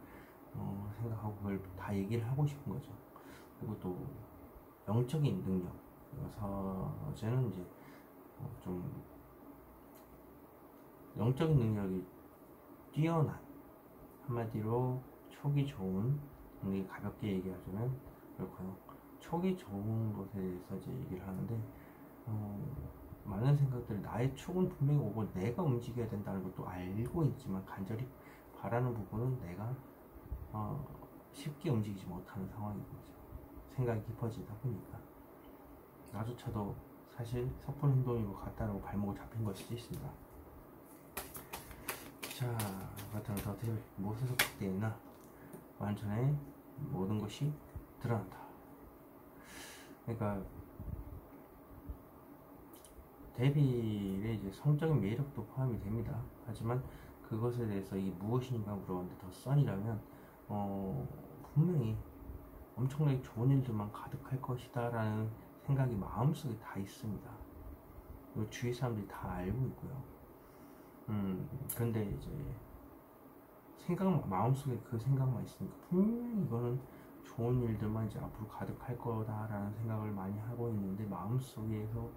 생각하고, 그걸 다 얘기를 하고 싶은 거죠. 그리고 또 영적인 능력, 저는 이제 좀 영적인 능력이 뛰어난, 한마디로 촉이 좋은, 가볍게 얘기하자면 그렇고요. 촉이 좋은 것에 대해서 이제 얘기를 하는데, 많은 많은 생각들이 나의 촉은 분명히 오고 내가 움직여야 된다는 것도 알고 있지만 간절히 바라는 부분은 내가 쉽게 움직이지 못하는 상황인 거죠. 생각이 깊어지다 보니까 나조차도 사실 섣부른 행동인 것 같다라고 발목을 잡힌 걸 수도 있습니다. 자, 그렇다면 어떻게 무엇에서 확대했나? 완전히 모든 것이 드러난다. 그러니까 데뷔의 이제 성적인 매력도 포함이 됩니다. 하지만 그것에 대해서 이게 무엇인가 물어봤는데 더 선이라면 분명히 엄청나게 좋은 일들만 가득할 것이다 라는 생각이 마음속에 다 있습니다. 그리고 주위 사람들이 다 알고 있고요. 그런데 이제 마음속에 그 생각만 있으니까 분명히 이거는 좋은 일들만 이제 앞으로 가득할 거다라는 생각을 많이 하고 있는데 마음속에서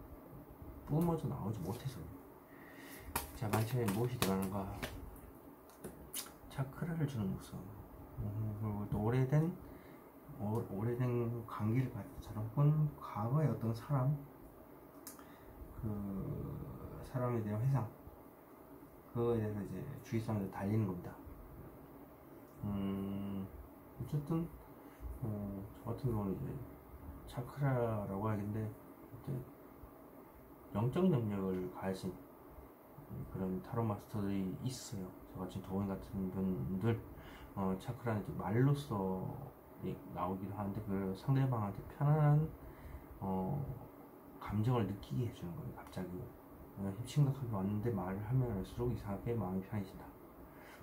뿜어져 나오지 못해서. 자, 만천에 무엇이 들어가는가? 차크라를 주는 모습. 그리고 또 오래된 관계를 가진 사람, 혹은 과거의 어떤 사람, 그 사람에 대한 회상, 그거에 대해서 이제 주위 사람들 달리는 겁니다. 어쨌든 저 같은 경우는 이제 차크라라고 하겠는데 영적 능력을 가진 그런 타로 마스터들이 있어요. 저같이 도원 같은 분들 차크라는 이제 말로써 나오기도 하는데 그 상대방한테 편안한 감정을 느끼게 해주는 거예요. 갑자기 심각하게 왔는데 말을 하면 할수록 이상하게 마음이 편해진다.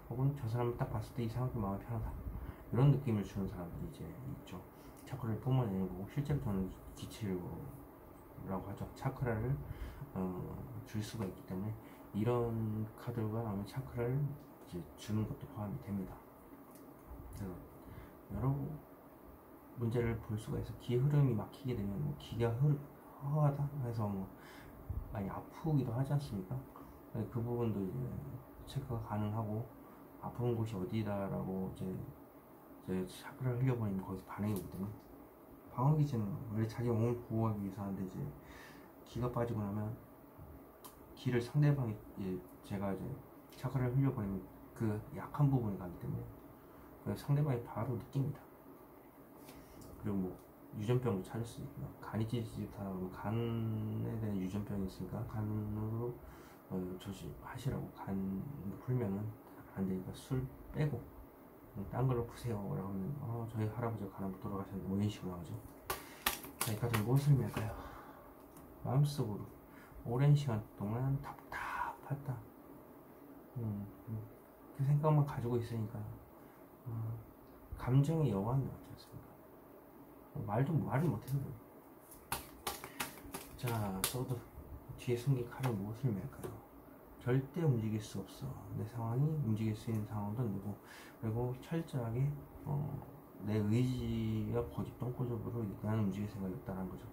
혹은 저 사람을 딱 봤을 때 이상하게 마음이 편하다. 이런 느낌을 주는 사람들이 이제 있죠. 차크라를 뿜어내는 거고, 실제로 저는 기치라고 하죠. 차크라를 줄 수가 있기 때문에 이런 카드가 아마 차크라를 이제 주는 것도 포함이 됩니다. 그래서 여러 문제를 볼 수가 있어. 기의 흐름이 막히게 되면 뭐 기가 허하다 해서 뭐 많이 아프기도 하지 않습니까? 그 부분도 이제 체크가 가능하고, 아픈 곳이 어디다라고 이제 차크라를 흘려보내면 거기서 반응이 오기 때문에, 방어기제는 원래 자기 몸을 보호하기 위해서 하는데 이제 기가 빠지고 나면 기를 상대방이 제가 이제 차크라를 흘려보내면 그 약한 부분에 가기 때문에 상대방이 바로 느낍니다. 그리고 뭐 유전병도 찾을 수 있고요. 간이 찌릿찌릿하고 간에 대한 유전병이 있으니까 간으로 조심하시라고. 간 풀면은 안 되니까 술 빼고 딴 걸로 푸세요 라고 하면 저희 할아버지가 간 한번 돌아가셨는데 뭐 이런 식으로 나오죠. 자, 이 카드는 무엇을 의미할까요? 마음속으로 오랜 시간 동안 답답하다. 그 생각만 가지고 있으니까 감정의 여왕이 나왔지 않습니까? 말을 못해서 그래요. 자, 소드 뒤에 숨긴 칼은 무엇을 의미할까요? 절대 움직일 수 없어. 내 상황이 움직일 수 있는 상황도 아니고, 그리고 철저하게 내 의지가 고집동고적으로 나는 움직일 생각이 없다는 거죠.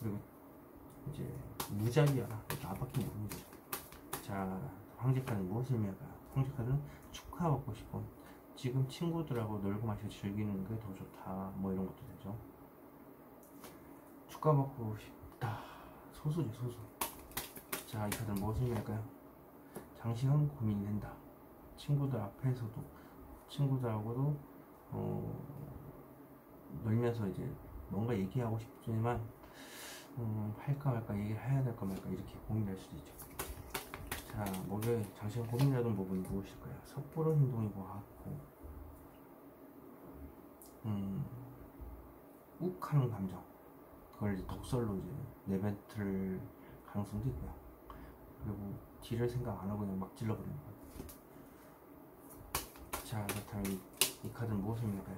그리고 이제 무자비하라. 나밖에 모르는 거죠. 자, 황제 카드는 무엇을 의미할까요? 황제 카드는 축하받고 싶어. 지금 친구들하고 놀고 마시고 즐기는 게 더 좋다. 뭐 이런 것도 되죠. 축하받고 싶다. 소수죠, 소수. 자, 이 카드는 무엇을 의미할까요? 장시간 고민이 된다. 친구들 앞에서도, 친구들하고도 놀면서 이제 뭔가 얘기하고 싶지만 할까 말까, 얘기를 해야 될까 말까 이렇게 고민할 수도 있죠. 자, 목요일 장시간 고민하던 부분이 무엇일까요? 섣부른 행동인 것 같고, 욱하는 감정, 그걸 이제 독설로 이제 내뱉을 가능성도 있고요. 그리고 뒤를 생각 안 하고 그냥 막 질러버리는 거예요. 자, 그렇다면 이 카드는 무엇을 의미할까요?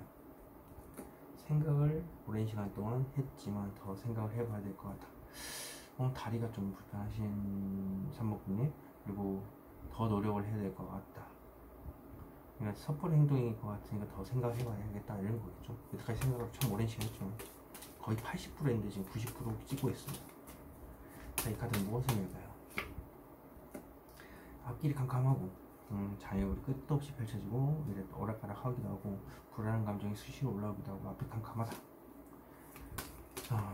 생각을 오랜 시간 동안 했지만 더 생각을 해봐야 될 것 같아. 다리가 좀 불편하신 삼목분님, 그리고 더 노력을 해야 될 것 같다. 그러니까 섣부른 행동인 것 같으니까 더 생각을 해봐야겠다 이런 거겠죠. 여태까지 생각을 참 오랜 시간 했지만 거의 80% 했는데 지금 90% 찍고 있습니다. 자, 이 카드는 무엇을 의미할까요? 앞길이 캄캄하고 장애물이 끝도 없이 펼쳐지고 이래 오락가락 하기도 하고, 불안한 감정이 수시로 올라오기도 하고, 앞이 캄캄하다. 참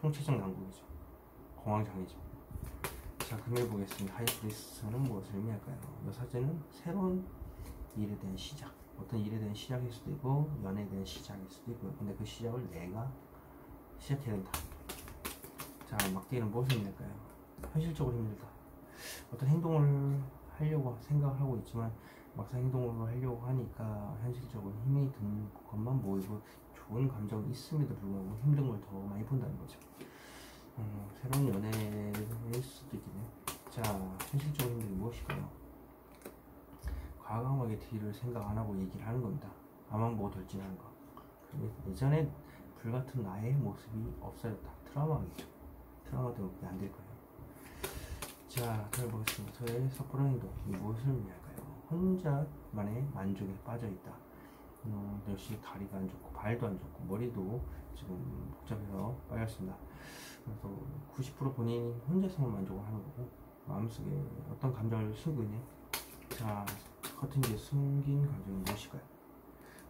총체적 난국이죠. 공황장애죠. 자, 금일 보겠습니다. 하이프리스는 무엇을 의미할까요? 이 사제는 새로운 일에 대한 시작, 어떤 일에 대한 시작일 수도 있고 연애에 대한 시작일 수도 있고요. 근데 그 시작을 내가 시작해야 된다. 자, 막대기는 무엇을 의미할까요? 현실적으로 힘들다. 어떤 행동을 하려고 생각을 하고 있지만 막상 행동을 하려고 하니까 현실적으로 힘이 든 것만 보이고 좋은 감정이 있음에도 불구하고 힘든 걸 더 많이 본다는 거죠. 새로운 연애일 수도 있겠네요. 자, 현실적인 힘들이 무엇일까요? 과감하게 뒤를 생각 안 하고 얘기를 하는 겁니다. 나만 보고 돌진하는 거. 예전에 불같은 나의 모습이 없어졌다. 트라우마겠죠. 트라우마 때문에 안 될 거예요. 자, 다음 보겠습니다. 저의 섣부른 행동. 무엇을 의미할까요? 혼자만의 만족에 빠져 있다. 역시 다리가 안 좋고 발도 안 좋고 머리도 지금 복잡해서 빠졌습니다. 그래서 90% 본인이 혼자서만 만족을 하는 거고 마음속에 어떤 감정을 숨고 있네요. 자, 커튼 뒤에 숨긴 감정이 무엇일까요?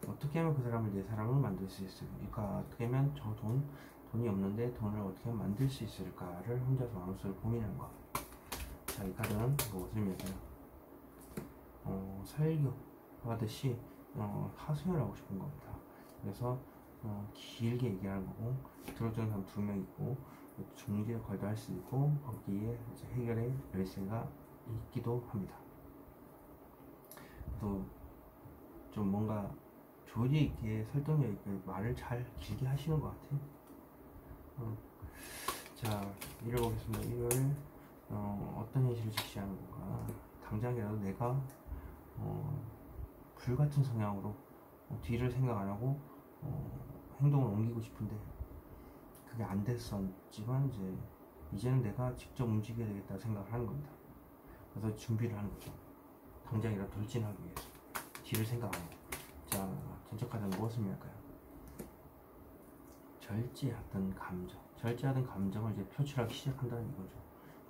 어떻게 하면 그 사람을 내 사람으로 만들 수 있을까? 어떻게 하면 돈이 없는데 돈을 어떻게 하면 만들 수 있을까를 혼자서 마음속으로 고민하는 거. 자, 이 카드는 무엇을 의미할까요? 설교 하듯이 하소연을 하고 싶은 겁니다. 그래서 길게 얘기하는 거고 들어주는 사람 2명 있고 중재 역할도 할 수 있고 거기에 이제 해결의 열쇠가 있기도 합니다. 또 좀 뭔가 조리 있게 설득력 있게 말을 잘 길게 하시는 것 같아요. 자, 일을 보겠습니다. 일요일 어떤 현실을 직시하는 건가? 당장이라도 내가 불같은 성향으로 뒤를 생각 안 하고 행동을 옮기고 싶은데 그게 안 됐었지만 이제는 내가 직접 움직여야 되겠다 생각을 하는 겁니다. 그래서 준비를 하는 거죠. 당장이라도 돌진하기 위해서 뒤를 생각 안 하고. 자, 전체 카드는 무엇을 의미할까요? 절제하던 감정을 이제 표출하기 시작한다는 이거죠.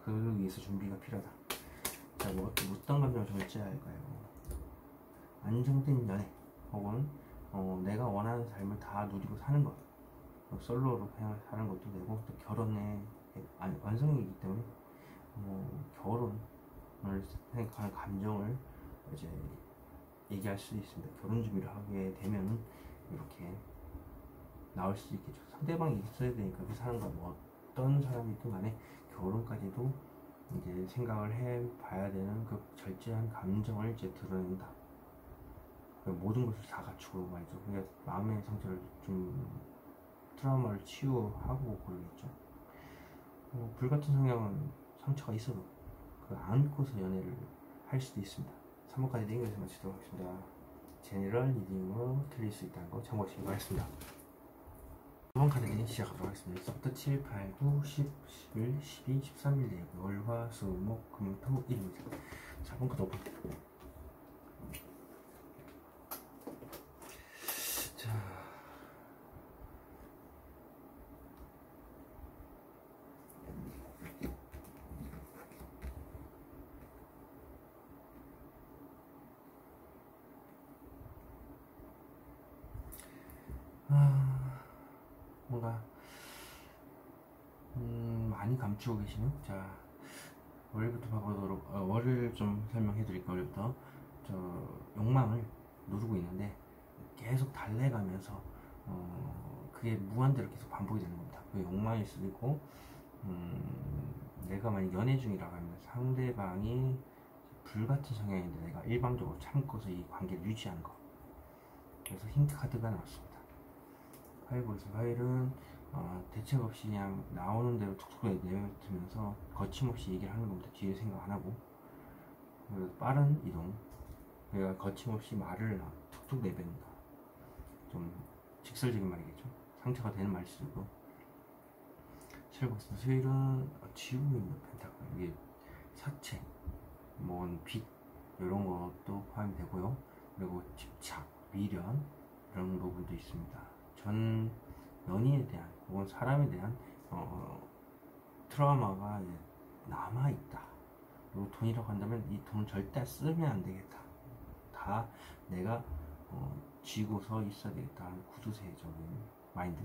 그걸 위해서 준비가 필요하다. 자, 어떤 감정을 절제할까요? 안정된 연애 혹은 내가 원하는 삶을 다 누리고 사는 것, 솔로로 그냥 사는 것도 되고 또 결혼의 완성이기 때문에 결혼을 생각하는 감정을 이제 얘기할 수 있습니다. 결혼 준비를 하게 되면 이렇게 나올 수 있겠죠. 상대방이 있어야 되니까 그 사람과 어떤 사람이든 간에 결혼까지도 이제 생각을 해봐야 되는 그 절제한 감정을 이제 드러낸다. 모든 것을 다 갖추고 말이죠. 그러니까 마음의 상처를 좀 트라우마를 치유하고 그러겠죠. 불같은 성향은 상처가 있어도 그 안고서 연애를 할 수도 있습니다. 3번까지 링크에서 마치도록 하겠습니다. 제너럴 리딩으로 틀릴 수 있다는 거 참고하시기 바라겠습니다. 2번 카드 리딩 시작하도록 하겠습니다. 1부터 7, 8, 9, 10, 11, 12, 13일 되고 월, 화, 수, 목, 금, 토, 일입니다. 4번 카드 오픈. 자, 뭔가 많이 감추고 계시네요. 자, 월부터 봐보도록 월을 좀 설명해 드릴게요. 월부터 욕망을 누르고 있는데 계속 달래가면서 그게 무한대로 계속 반복이 되는 겁니다. 그 욕망일 수도 있고 내가 만약 연애 중이라고 하면 상대방이 불같은 성향인데 내가 일방적으로 참고서 이 관계를 유지하는 거. 그래서 힌트 카드가 나왔습니다. 파일보에서 파일은 대책 없이 그냥 나오는 대로 툭툭 내뱉으면서 거침없이 얘기를 하는 겁니다. 뒤에 생각 안 하고. 빠른 이동. 그러니까 거침없이 말을 툭툭 내뱉는다. 좀 직설적인 말이겠죠. 상처가 되는 말일 수도 있고. 실버스 수일은 지우입니다. 펜타클. 이게 사채, 빚 이런 것도 포함이 되고요. 그리고 집착, 미련 이런 부분도 있습니다. 전 연인에 대한 혹은 사람에 대한 트라우마가 남아있다. 그리고 돈이라고 한다면 이 돈을 절대 쓰면 안 되겠다. 다 내가 쥐고서 있어야 되겠다 하는 구두쇠적인 마인드.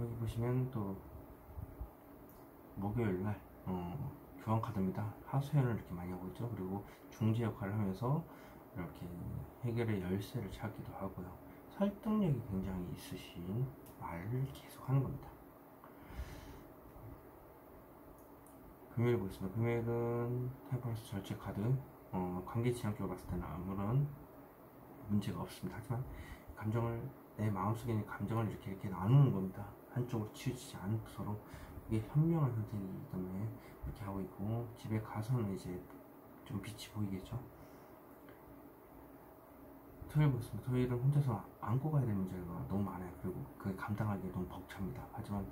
여기 보시면 또 목요일날 교환카드입니다. 하수연을 이렇게 많이 하고 있죠. 그리고 중재 역할을 하면서 이렇게 해결의 열쇠를 찾기도 하고요. 설득력이 굉장히 있으신 말을 계속 하는 겁니다. 금요일 보겠습니다. 금요일은 템퍼런스 절제 카드, 관계 지향적으로 봤을 때는 아무런 문제가 없습니다. 하지만 내 마음속에 있는 감정을 이렇게 나누는 겁니다. 한쪽으로 치우치지 않도록. 이게 현명한 선택이기 때문에 이렇게 하고 있고, 집에 가서는 이제 좀 빛이 보이겠죠. 토요일 보겠습니다. 토요일은 혼자서 안고 가야 되는 문제가 너무 많아요. 그리고 그게 감당하기에 너무 벅찹니다. 하지만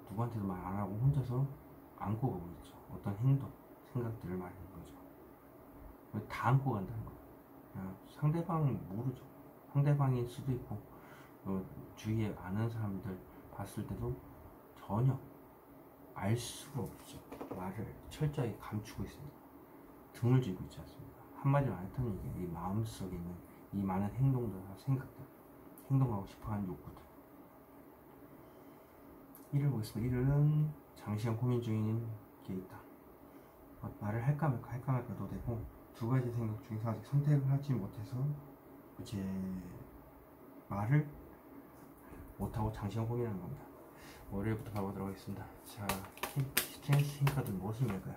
누구한테도 말 안 하고 혼자서 안고 가고 있죠. 어떤 행동, 생각들을 말하는 거죠. 다 안고 간다는 거예요. 상대방 모르죠. 상대방일 수도 있고, 주위에 아는 사람들 봤을 때도 전혀 알 수가 없죠. 말을 철저히 감추고 있습니다. 등을 쥐고 있지 않습니까? 한마디로 안 했던 얘기, 이 마음속에 있는 이 많은 행동들과 생각들, 행동하고 싶어하는 욕구들. 일을 보겠습니다. 일은 장시간 고민 중인 게 있다. 말을 할까 말까도 되고, 두 가지 생각 중에서 아직 선택을 하지 못해서 이제 말을 못하고 장시간 고민하는 겁니다. 월요일부터 가보도록 하겠습니다. 자, 스트렝스 힘카드 무엇을 할까요?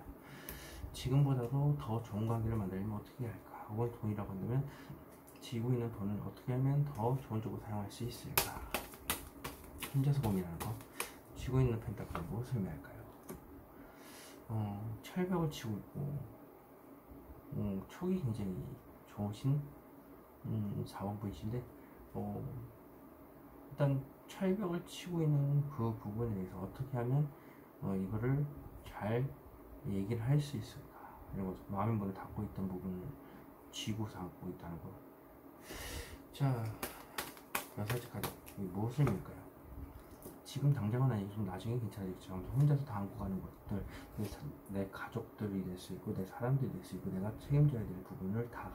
지금보다도 더 좋은 관계를 만들려면 어떻게 할까? 혹은 돈이라고 한다면 쥐고 있는 돈을 어떻게 하면 더 좋은 쪽으로 사용할 수 있을까? 혼자서 고민하는 거. 쥐고 있는 펜타클 무엇을 할까요? 철벽을 치고 있고, 촉이 굉장히 좋으신 4번 분이신데, 일단 철벽을 치고 있는 그 부분에 대해서 어떻게 하면 이거를 잘 얘기를 할 수 있을까? 이런 거죠. 마음의 문을 닫고 있던 부분을 쥐고 삼고 있다는 거. 자, 여섯째 카드. 무엇을 밀까요? 지금 당장은 아니고 좀 나중에 괜찮아지겠죠. 혼자서 다 안고 가는 것들, 내 가족들이 될 수 있고, 내 사람들이 될 수 있고, 내가 책임져야 될 부분을 다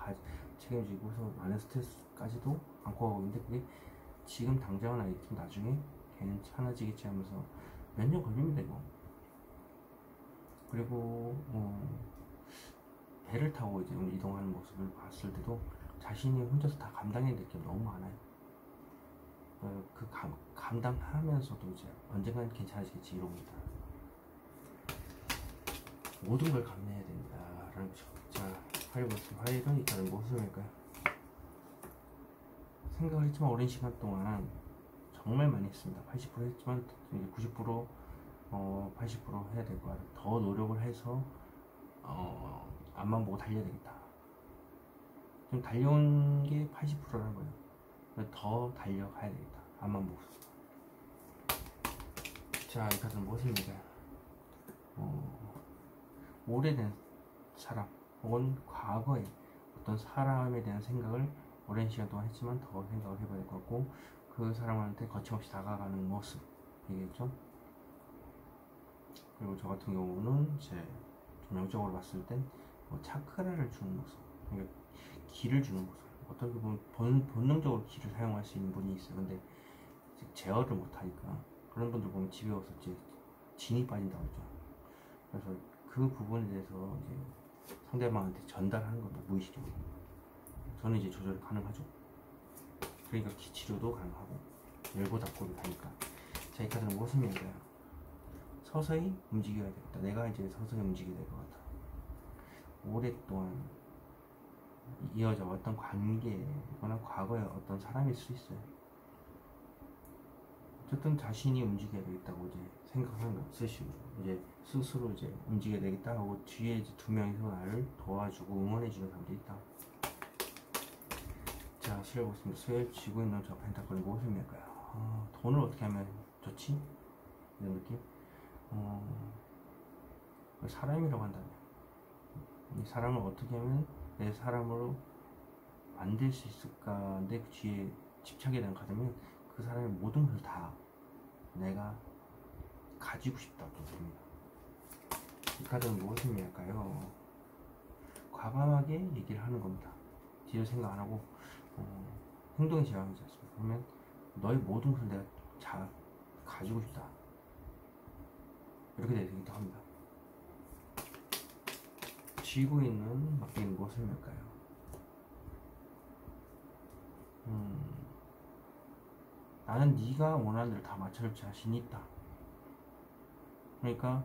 책임지고서 많은 스트레스까지도 안고 가고 있는데, 그게 지금 당장은 아니지만 나중에 괜찮아지겠지 하면서 몇 년 걸립니다 이거. 그리고 배를 타고 이제 이동하는 모습을 봤을 때도 자신이 혼자서 다 감당해야 될 게 너무 많아요. 그 감당하면서도 이제 언젠간 괜찮아지겠지 이러고 있다. 모든 걸 감내해야 됩니다 라는 거죠. 자, 화요일은 일단은 무엇을 할까요? 생각을 했지만 오랜 시간 동안 정말 많이 했습니다. 80% 했지만 이제 90% 80% 해야 될 것 같아요. 더 노력을 해서 앞만 보고 달려야 되겠다. 좀 달려온 게 80%라는 거예요. 더 달려가야 되겠다. 앞만 보고. 자, 이 카드는 무엇을 믿어요? 오래된 사람 혹은 과거에 어떤 사람에 대한 생각을 오랜 시간 동안 했지만 더 생각을 해봐야 될 것 같고, 그 사람한테 거침없이 다가가는 모습이겠죠. 그리고 저 같은 경우는 이제 좀 영적으로 봤을 땐 차크라를 주는 모습, 그러니까 기를 주는 모습. 어떻게 보면 본능적으로 기를 사용할 수 있는 분이 있어요. 근데 제어를 못하니까 그런 분들 보면 집에 와서 이제 진이 빠진다고 하죠. 그래서 그 부분에 대해서 이제 상대방한테 전달하는 겁니다. 무의식적으로. 저는 이제 조절이 가능하죠. 그러니까 기치료도 가능하고 열고 닫고도 하니까. 자, 이 카드는 무엇을 얘기해요? 서서히 움직여야 되겠다. 내가 이제 서서히 움직여야 될 것 같아. 오랫동안 이어져 왔던 관계거나 과거의 어떤 사람일 수 있어요. 어쨌든 자신이 움직여야 되겠다고 이제 생각하는 거 스스로 이제 움직여야 되겠다 하고 뒤에 이제 두 명이서 나를 도와주고 응원해주는 사람도 있다. 자, 수요일 보겠습니다. 수요일 쥐고 있는 저 펜타클은 무엇을 밀까요? 돈을 어떻게 하면 좋지? 이런 느낌? 사람이라고 한다면 이 사람을 어떻게 하면 내 사람으로 만들 수 있을까? 내 그 뒤에 집착이 되는 카드면 그 사람의 모든 걸 다 내가 가지고 싶다고 됩니다. 이 카드는 무엇을 의미할까요? 과감하게 얘기를 하는 겁니다. 뒤를 생각 안 하고 행동이 제왕이지 않습니까? 그러면 너의 모든 것을 내가 가지고 싶다. 이렇게 되기도 합니다. 쥐고 있는 막대기는 무엇을 할까요? 나는 네가 원하는 대로 다 맞춰줄 자신이 있다. 그러니까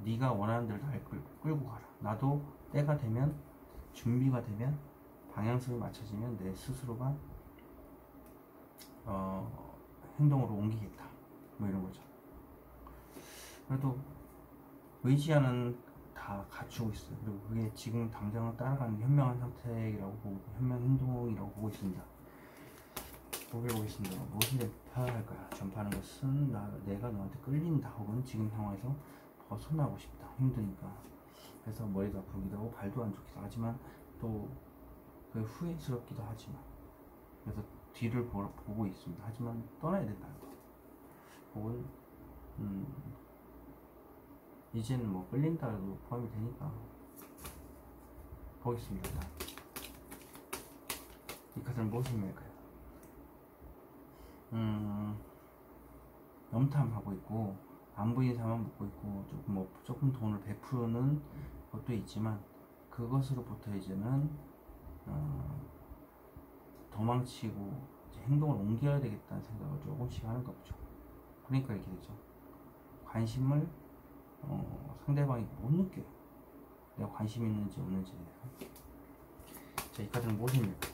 네가 원하는 대로 날 끌고 가라. 나도 때가 되면, 준비가 되면, 방향성이 맞춰지면 내 스스로가 행동으로 옮기겠다. 뭐 이런 거죠. 그래도 의지하는 다 갖추고 있어요. 그리고 그게 지금 당장은 따라가는 현명한 선택이라고 보고, 현명 행동이라고 보고 있습니다. 보기를 보겠습니다. 무엇을 전파할까요? 전파하는 것은 내가 너한테 끌린다, 혹은 지금 상황에서 벗어나고 싶다, 힘드니까. 그래서 머리가 아프기도 하고 발도 안 좋기도 하지만 또 후회스럽기도 하지만, 그래서 뒤를 보고 있습니다. 하지만 떠나야 된다는 거, 혹은 이제는 뭐 끌린다라도 포함이 되니까. 보겠습니다. 이 카드는 무엇을 의미할까요? 염탐하고 있고, 안 보이는 사람만 묻고 있고, 조금 돈을 베푸는 것도 있지만, 그것으로부터 이제는 도망치고 이제 행동을 옮겨야 되겠다는 생각을 조금씩 하는가 보죠. 그러니까 이렇게 되죠. 관심을 상대방이 못 느껴요. 내가 관심 있는지 없는지에 대해서. 자, 이 카드는 무엇입니까?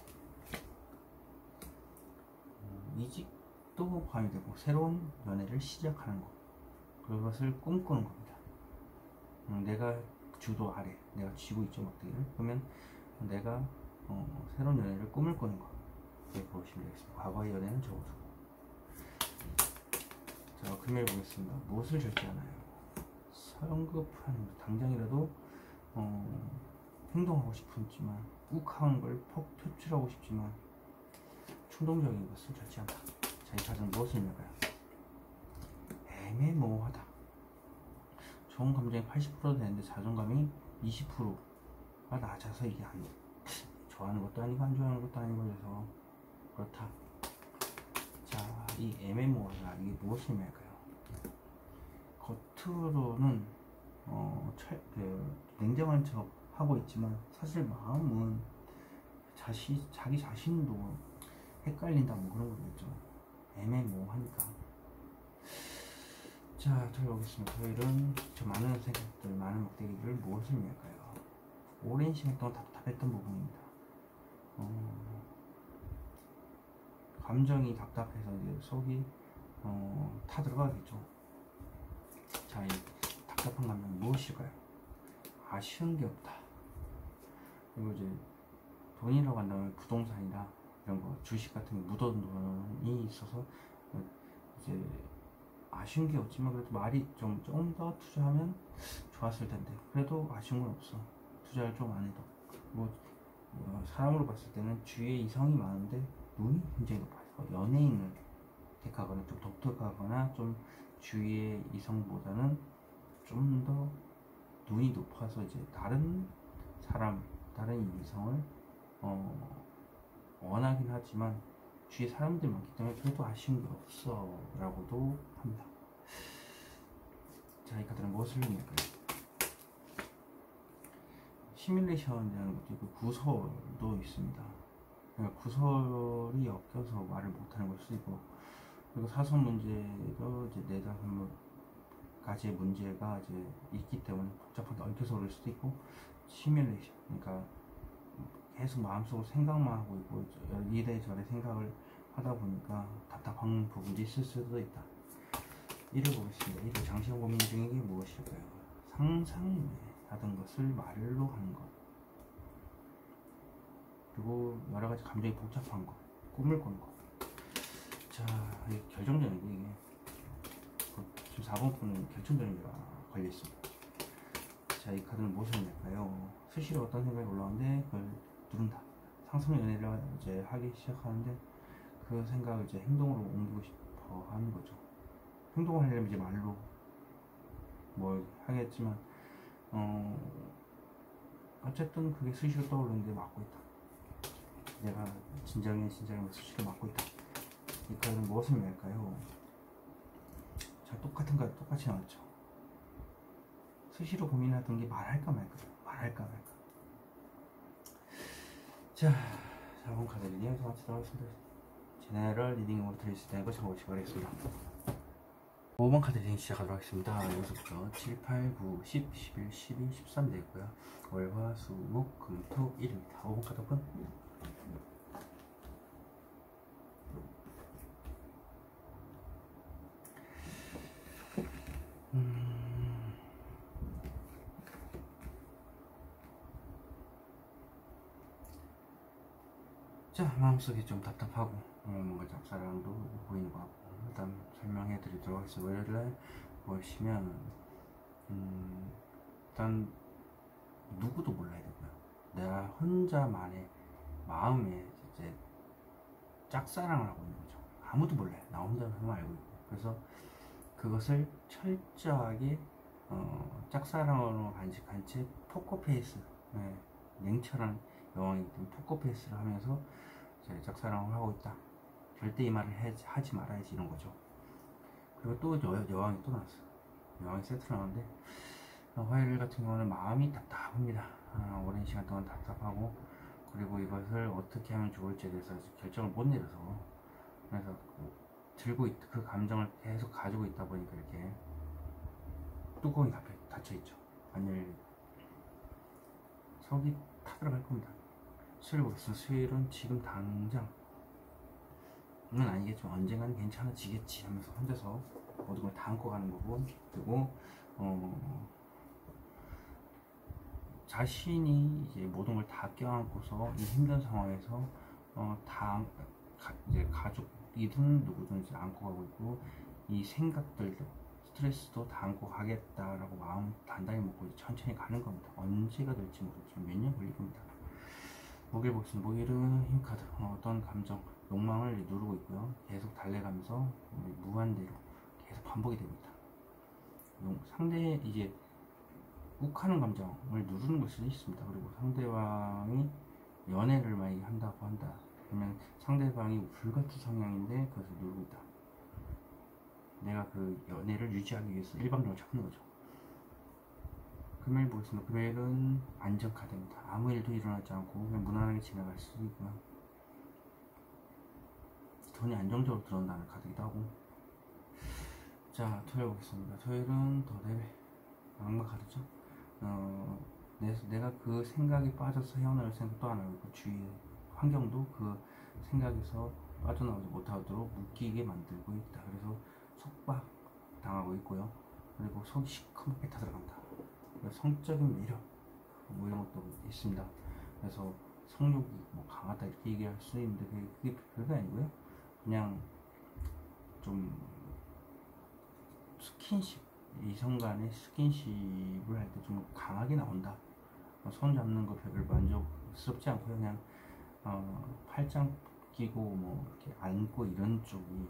이직도 포함이 되고, 새로운 연애를 시작하는 것, 그것을 꿈꾸는 겁니다. 내가 주도 아래, 내가 쥐고 있죠, 막대기를. 그러면 내가 새로운 연애를 꿈을 꾸는 것, 이렇게 보시면 되겠습니다. 과거의 연애는 접어두고. 자, 금요일 보겠습니다. 무엇을 절제하나요? 성급한, 당장이라도 행동하고 싶지만, 욱하는 걸 표출하고 싶지만 충동적인 것을 절제한다. 자, 이 카드는 무엇을 의미할까요? 애매모호하다. 좋은 감정이 80% 되는데 자존감이 20%가 낮아서 이게 안 돼. 좋아하는 것도 아니고 안 좋아하는 것도 아니고 해서 그렇다. 자, 이 애매모호하다, 이게 무엇을 의미할까요? 겉으로는 냉정한 척 하고 있지만 사실 마음은 자기 자신도 헷갈린다, 뭐 그런 거겠죠. 애매모호하니까. 자, 저희 오겠습니다. 저희는 저 많은 생각들, 많은 막대기를 무엇을 의미할까요? 오랜 시간 동안 답답했던 부분입니다. 감정이 답답해서 이제 속이 타 들어가겠죠. 자, 이 답답한 감정은 무엇일까요? 아쉬운 게 없다. 그리고 이제 돈이라고 한다면 부동산이나 이런 거, 주식 같은 게 묻어둔 돈이 있어서 이제 아쉬운 게 없지만, 그래도 말이 좀 더 투자하면 좋았을 텐데, 그래도 아쉬운 건 없어. 투자를 좀 안 해도. 뭐 사람으로 봤을 때는 주위에 이성이 많은데 눈이 굉장히 높아요. 연예인을 택하거나 좀 독특하거나 좀 주위의 이성보다는 좀 더 눈이 높아서 이제 다른 사람, 다른 이성을 원하긴 하지만 주위에 사람들이 많기 때문에 그래도 아쉬운 게 없어 라고도 합니다. 자, 이 카드는 무엇을 의미할까요? 시뮬레이션이라는 것도 있고 구설도 있습니다. 그러니까 구설이 엮여서 말을 못하는 걸 수도 있고, 그리고 사소한 문제도 이제 네다섯 가지의 문제가 이제 있기 때문에 복잡하게 얽혀서 그럴 수도 있고, 시뮬레이션, 그러니까 계속 마음속으로 생각만 하고 있고 이래저래 생각을 하다 보니까 답답한 부분이 있을 수도 있다. 1을 보겠습니다. 1을 장시간 고민 중인 게 무엇일까요? 상상하던 것을 말로 하는 것, 그리고 여러가지 감정이 복잡한 것, 꿈을 꾸는 것. 자, 이게 결정적인데, 이게 지금 4번 분은 결정적인 게 걸려있습니다. 자, 이 카드는 무엇을 의미할까요? 수시로 어떤 생각이 올라오는데 그걸 누른다. 상승 연애를 이제 하기 시작하는데 그 생각을 이제 행동으로 옮기고 싶어 하는 거죠. 행동을 하려면 이제 말로 뭘 하겠지만 어쨌든 그게 수시로 떠오르는데 막고 있다. 내가 진정해 수시로 막고 있다. 이 카드는 무엇을 의미할까요? 자, 다 똑같은 거 똑같이 나왔죠. 수시로 고민하던 게 말할까 말까. 자, 4번 카드 리딩에서 같이 들어가겠습니다. 제네럴 리딩으로 드릴 수 있다는 거 참고하시기 바라겠습니다. 5번 카드 리딩 시작하도록 하겠습니다. 여기서부터 7, 8, 9, 10, 11, 12, 13이 되고요. 월화, 수, 목, 금, 토, 일입니다. 5번 카드 오픈. 자, 마음속에 좀 답답하고 뭔가 짝사랑도 보이는 것 같고, 일단 설명해 드리도록 하겠습니다. 월요일날 보시면 일단 누구도 몰라야 되고요. 내가 혼자만의 마음에 이제 짝사랑을 하고 있는 거죠. 아무도 몰라요. 나 혼자만 알고 있고. 그래서 그것을 철저하게 짝사랑으로 간직한 채 포커페이스, 냉철한 여왕이기 때문에 포커페이스를 하면서 짝사랑을 하고 있다. 절대 이 말을 하지 말아야지, 이런 거죠. 그리고 또 여왕이 또 나왔어. 여왕이 세트로 나오는데, 화요일 같은 경우는 마음이 답답합니다. 오랜 시간 동안 답답하고, 그리고 이것을 어떻게 하면 좋을지에 대해서 결정을 못 내려서, 그래서 그 감정을 계속 가지고 있다 보니까 이렇게 뚜껑이 닫혀있죠. 안 열리고 속이 타들어갈 겁니다. 수요일 보겠습니다. 수요일은 지금 당장은 아니겠지만 언젠가는 괜찮아지겠지 하면서 혼자서 모든 걸 다 안고 가는 거고, 그리고 자신이 이제 모든 걸 다 껴안고서 이 힘든 상황에서 이제 가족이든 누구든 이제 안고 가고 있고, 이 생각들도 스트레스도 다 안고 가겠다라고 마음 단단히 먹고 천천히 가는 겁니다. 언제가 될지 모르지만 몇 년 걸릴 겁니다. 목요일 보겠습니다. 목요일은 힘카드, 어떤 감정, 욕망을 누르고 있고요. 계속 달래가면서 무한대로 계속 반복이 됩니다. 상대의 이제 욱하는 감정을 누르는 걸 수도 있습니다. 그리고 상대방이 연애를 많이 한다고 한다. 그러면 상대방이 불같은 성향인데 그것을 누르고 있다. 내가 그 연애를 유지하기 위해서 일방적으로 잡는 거죠. 금요일 보겠습니다. 금요일은 안정 카드입니다. 아무 일도 일어나지 않고 그냥 무난하게 지나갈 수 있고요. 돈이 안정적으로 들어온다는 카드이기도 하고. 자, 토요일 보겠습니다. 토요일은 더 레벨 악마 카드죠. 내가 그 생각에 빠져서 헤어나올 생각도 안 하고 있고, 주위 환경도 그 생각에서 빠져나오지 못하도록 묶이게 만들고 있다. 그래서 속박 당하고 있고요. 그리고 속이 시커멓게 타들어간다. 성적인 매력 뭐 이런 것도 있습니다. 그래서 성욕이 뭐 강하다 이렇게 얘기할 수 있는데 그게 별거 아니고요. 그냥 좀 스킨십, 이성 간의 스킨십을 할 때 좀 강하게 나온다. 손 잡는 거 별로 만족스럽지 않고요. 그냥 팔짱 끼고 뭐 이렇게 안고 이런 쪽이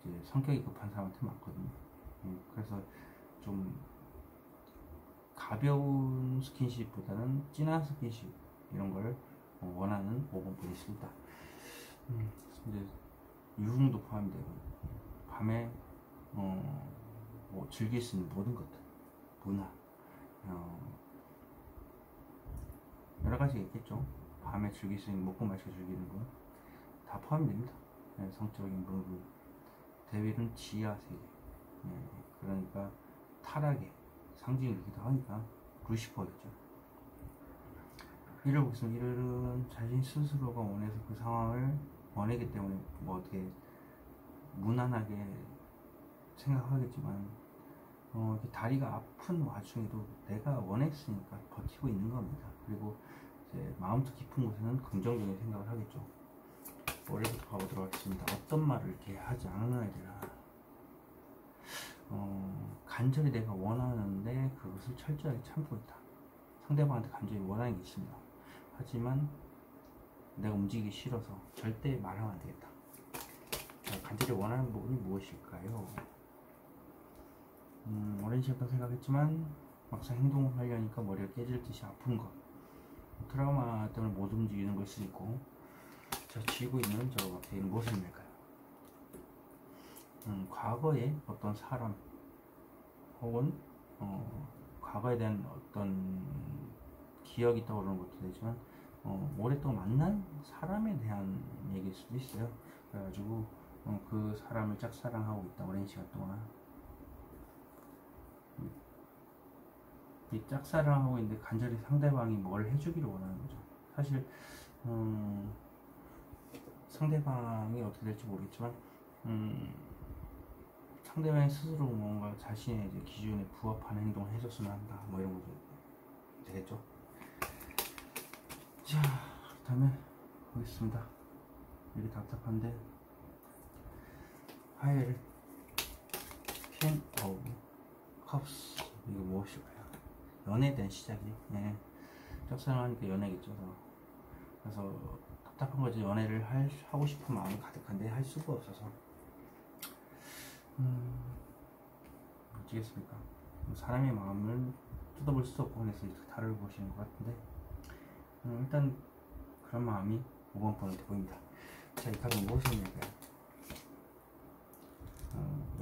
이제 성격이 급한 사람한테 많거든요. 그래서 좀 가벼운 스킨십보다는 진한 스킨십 이런 걸 원하는 5번 분이 있습니다. 이제 유흥도 포함되고, 밤에 뭐 즐길 수 있는 모든 것들, 문화, 여러 가지가 있겠죠. 밤에 즐길 수 있는, 먹고 마시고 즐기는 거 다 포함됩니다. 성적인 부분. 데빌은 지하 세계, 그러니까 타락의 상징이기도 하니까 루시퍼였죠. 일을 보겠습니다. 일은 자신 스스로가 원해서 그 상황을 원하기 때문에 뭐 어떻게 무난하게 생각하겠지만, 이렇게 다리가 아픈 와중에도 내가 원했으니까 버티고 있는 겁니다. 그리고 이제 마음속 깊은 곳에는 긍정적인 생각을 하겠죠. 월요일부터 가보도록 하겠습니다. 어떤 말을 이렇게 하지 않아야 되나. 간절히 내가 원하는데 그것을 철저하게 참고 있다. 상대방한테 간절히 원하는 게 있습니다. 하지만 내가 움직이기 싫어서 절대 말하면 안 되겠다. 간절히 원하는 부분이 무엇일까요? 오랜 시간 동안 생각했지만 막상 행동을 하려니까 머리가 깨질 듯이 아픈 것, 트라우마 때문에 못 움직이는 걸 수도 있고. 저 쥐고 있는 저 막대기는 무엇을 의미할까요? 과거에 어떤 사람 혹은 과거에 대한 어떤 기억이 떠오르는 것도 되지만 오랫동안 만난 사람에 대한 얘기일 수도 있어요. 그래가지고 그 사람을 짝사랑하고 있다, 오랜 시간 동안. 이 짝사랑하고 있는데 간절히 상대방이 뭘 해주기를 원하는 거죠. 사실 상대방이 어떻게 될지 모르겠지만 상대방이 스스로 뭔가 자신의 이제 기준에 부합하는 행동을 해줬으면 한다, 뭐 이런 것도 되겠죠. 자, 다음에 보겠습니다. 이게 답답한데, 화요일 퀸 오브 컵스, 이거 무엇일까요? 연애에 대한 시작이에요. 네. 짝사랑하니까 연애겠죠. 그래서 답답한 거지. 연애를 하고 싶은 마음이 가득한데 할 수가 없어서. 어찌겠습니까? 사람의 마음을 뜯어볼 수 없고, 그래서 다를 보시는 것 같은데, 일단 그런 마음이 5번 번한테 보입니다. 자, 이 카드는 무엇이냐고요?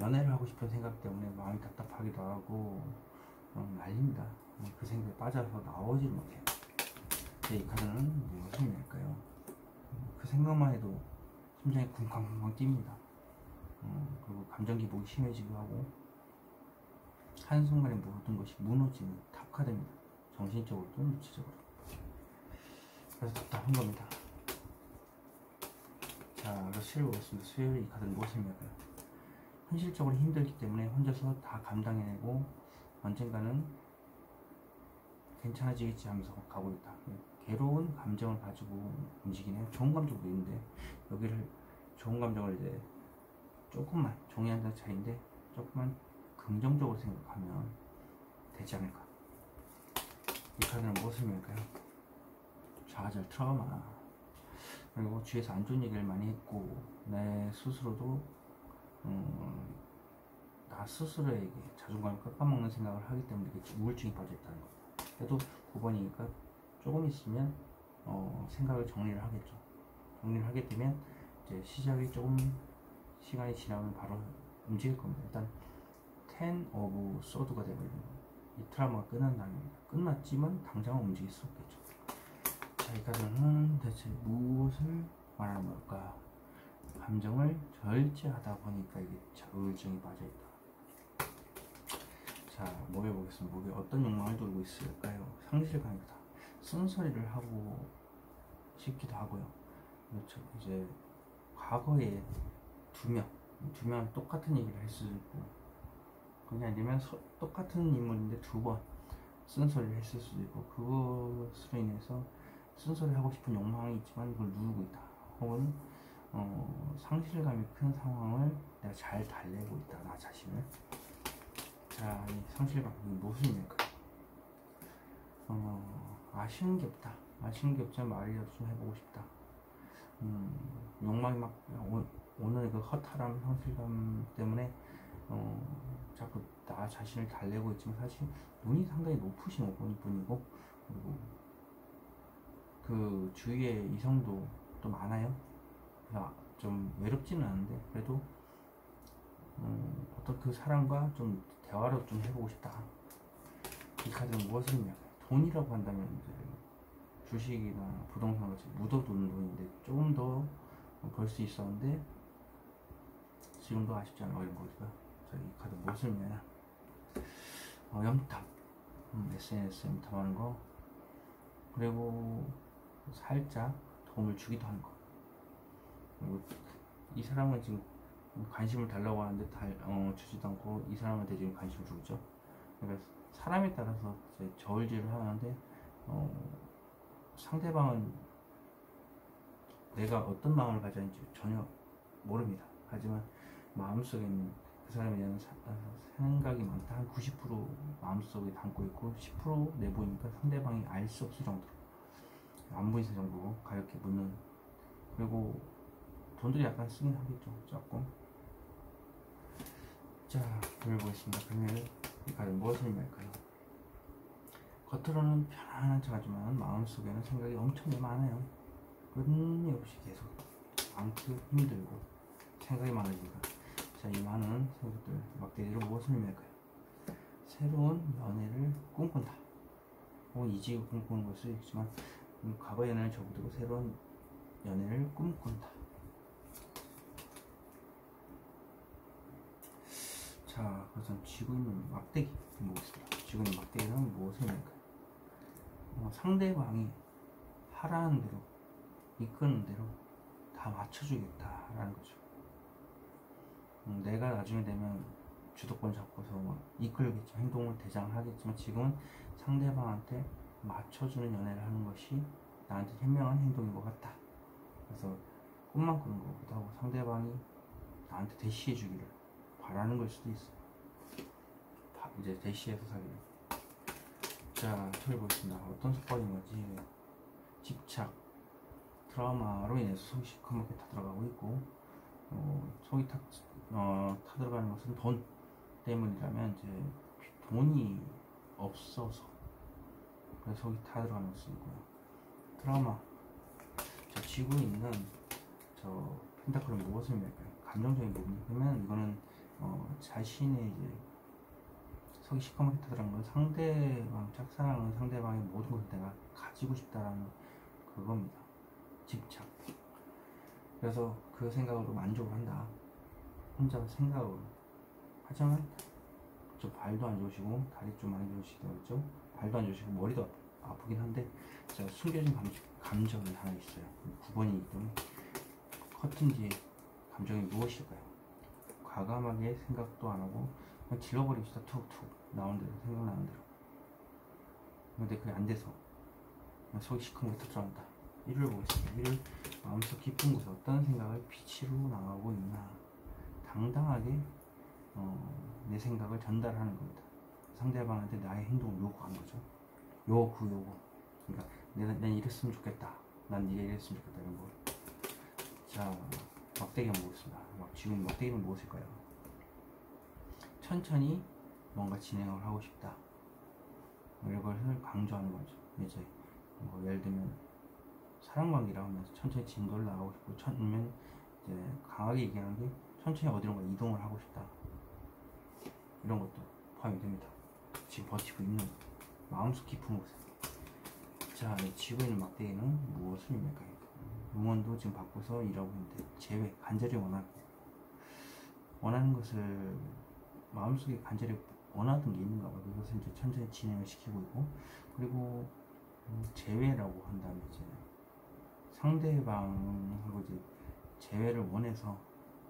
연애를 하고 싶은 생각 때문에 마음이 답답하기도 하고 난립니다. 그 생각에 빠져서 나오질 못해요. 자, 이 카드는 무엇이냐고요? 그 생각만 해도 심장이 쿵쾅쿵쾅 뜁니다. 그리고 감정 기복이 심해지기도 하고, 한순간에 모든 것이 무너지는 탑카드입니다. 정신적으로도 육체적으로. 그래서 답답한 겁니다. 자, 그래서 수요일 보겠습니다. 수요일 이 카드는 무엇입니까? 현실적으로 힘들기 때문에 혼자서 다 감당해내고 언젠가는 괜찮아지겠지 하면서 가고 있다. 괴로운 감정을 가지고 움직이네요. 좋은 감정도 있는데 여기를 좋은 감정을 이제 조금만, 종이 한 장 차이인데 조금만 긍정적으로 생각하면 되지 않을까. 이 카드는 무엇을 말까요? 좌절, 트라우마. 그리고 주위에서 안 좋은 얘기를 많이 했고, 내 스스로도 나 스스로에게 자존감을 깎아먹는 생각을 하기 때문에 우울증이 빠져있다는 겁니다. 그래도 9번이니까 조금 있으면 생각을 정리를 하겠죠. 정리를 하게 되면 이제 시작이 조금 시간이 지나면 바로 움직일 겁니다. 일단 10 오브 소드가 되버리면 이 트라우마가 끝난다는 겁니다. 끝났지만 당장은 움직일 수 없겠죠. 자, 이 카드는 대체 무엇을 말하는 걸까? 감정을 절제하다 보니까 이게 우울증이 빠져있다. 자, 목에 보겠습니다. 목에 어떤 욕망을 돌고 있을까요? 상실감이다. 쓴소리를 하고 싶기도 하고요. 그렇죠. 이제 과거에 두 명 똑같은 얘기를 할 수도 있고, 그게 아니면 똑같은 인물인데 두 번 쓴소리를 했을 수도 있고, 그것으로 인해서 쓴소리 하고 싶은 욕망이 있지만 그걸 누르고 있다. 혹은 상실감이 큰 상황을 내가 잘 달래고 있다, 나 자신을. 자, 이 상실감, 이게 무슨 의미일까요? 아쉬운 게 없다. 아쉬운 게 없지만 말이라도 좀 해보고 싶다. 욕망이 막 오늘 그 허탈함, 상실감 때문에 자꾸 나 자신을 달래고 있지만 사실 눈이 상당히 높으신 분이고, 그리고 그 주위에 이성도 또 많아요. 그래서 좀 외롭지는 않은데 그래도 어떤 그 사람과 좀 대화를 좀 해보고 싶다. 이 카드는 무엇이냐? 돈이라고 한다면 이제 주식이나 부동산 같이 묻어두는 돈인데 조금 더 벌 수 있었는데 지금도 아쉽지 않아, 이런 거죠. 자, 이 카드 무엇을 의미하냐? 염탐, SNS 염탐하는 거, 그리고 살짝 도움을 주기도 하는 거. 그리고 이 사람은 지금 관심을 달라고 하는데 주지도 않고 이 사람한테 지금 관심을 주고 있죠. 그러니까 사람에 따라서 이제 저울질을 하는데 상대방은 내가 어떤 마음을 가졌는지 전혀 모릅니다. 하지만 마음속에는 그 사람에 대한 생각이 많다. 한 90% 마음속에 담고 있고 10% 내보이니까 상대방이 알 수 없을 정도로 안 보이는 정도로 가볍게 묻는. 그리고 돈도 약간 쓰긴 하겠죠, 조금. 자, 금요일 보겠습니다. 금요일 이 카드 무엇을 의미할까요? 겉으로는 편안한 척하지만 마음속에는 생각이 엄청 많아요. 끊임없이 계속 많고 힘들고 생각이 많아지니까. 자, 자, 이 많은 생각들 막대기로 무엇을 의미할까요? 새로운 연애를 꿈꾼다. 혹은 이직을 꿈꾸는 걸 수도 있지만 과거 연애를 접어두고 새로운 연애를 꿈꾼다. 자, 그래서 쥐고 있는 막대기 보겠습니다. 쥐고 있는 막대기는 무엇을 의미할까요? 상대방이 하라는 대로, 이끄는 대로 다 맞춰주겠다라는 거죠. 내가 나중에 되면 주도권 잡고서 막 이끌겠죠. 행동을 대장하겠지만 지금은 상대방한테 맞춰주는 연애를 하는 것이 나한테 현명한 행동인 것 같다. 그래서 꿈만 꾸는 것보다 하고 상대방이 나한테 대시해주기를 바라는 걸 수도 있어. 이제 대시해서 사귀는. 자, 저를 보겠습니다. 어떤 속박인 건지. 집착, 트라우마로 인해서 속이 시커멓게 타들어가고 있고, 속이 타들어가는 것은 돈 때문이라면 이제 돈이 없어서 그래서 속이 타들어가는 것이 있고요. 트라우마, 저 쥐고 있는 저 펜타클은 무엇을 의미할까요? 감정적인 부분. 그러면 이거는 자신의 이제 속이 시커멓게 타들어가는 건 상대방, 짝사랑은 상대방의 모든 것을 내가 가지고 싶다라는 그겁니다. 집착. 그래서 그 생각으로 만족을 한다. 혼자 생각으로. 하지만 좀 발도 안 좋으시고 다리 좀 많이 좋으시더라고요. 발도 안 좋으시고 머리도 아프긴 한데 제가 숨겨진 감정이 하나 있어요. 9번이기 때문에 커튼 뒤에 감정이 무엇일까요? 과감하게 생각도 안 하고 그냥 질러버립시다. 툭툭 나온 대로, 생각나는 대로. 근데 그게 안 돼서 그냥 속이 시커멓게 터져나온다. 1을 보겠습니다. 1을 마음속 깊은 곳에 어떤 생각을 빛으로 나가고 있나. 당당하게 내 생각을 전달하는 겁니다. 상대방한테 나의 행동을 요구하는 거죠. 요구. 그러니까 내가 이랬으면 좋겠다. 난 네가 이랬으면 좋겠다. 이런 거. 자, 막대기 한번 보겠습니다. 지금 막대기는 무엇일까요? 천천히 뭔가 진행을 하고 싶다. 이것을 강조하는 거죠. 이제 예를 들면 사랑관계라고 하면서 천천히 진도를 나가고 싶고, 아니면 이제 강하게 얘기하는 게 천천히 어디론가 이동을 하고 싶다. 이런 것도 포함이 됩니다. 지금 버티고 있는 마음속 깊은 곳에. 자, 쥐고 있는 막대기는 무엇을 의미할까요? 응원도 지금 바꿔서 일하고 있는데 제외, 간절히 원하는 것을 마음속에 간절히 원하던 게 있는가 봐. 그것을 이제 천천히 진행을 시키고 있고, 그리고 재회라고 한다면 이제 상대방하고 이제 재회를 원해서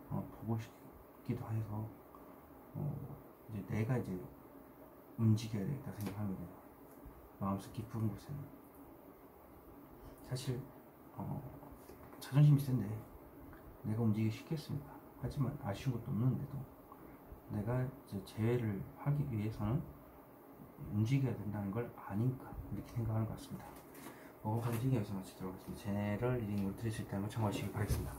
보고 싶기도 해서 이제 내가 이제 움직여야 되겠다 생각하는 거예요. 마음속 깊은 곳에는 사실 자존심이 센데 내가 움직이기 쉽겠습니까? 하지만 아쉬운 것도 없는데도 내가 이제 재회를 하기 위해서는 움직여야 된다는 걸 아니까 이렇게 생각하는 것 같습니다. 오늘 방송이 여기서 마치도록 하겠습니다. 제너럴 리딩으로 들으실 때 한번 참고하시기 바라겠습니다.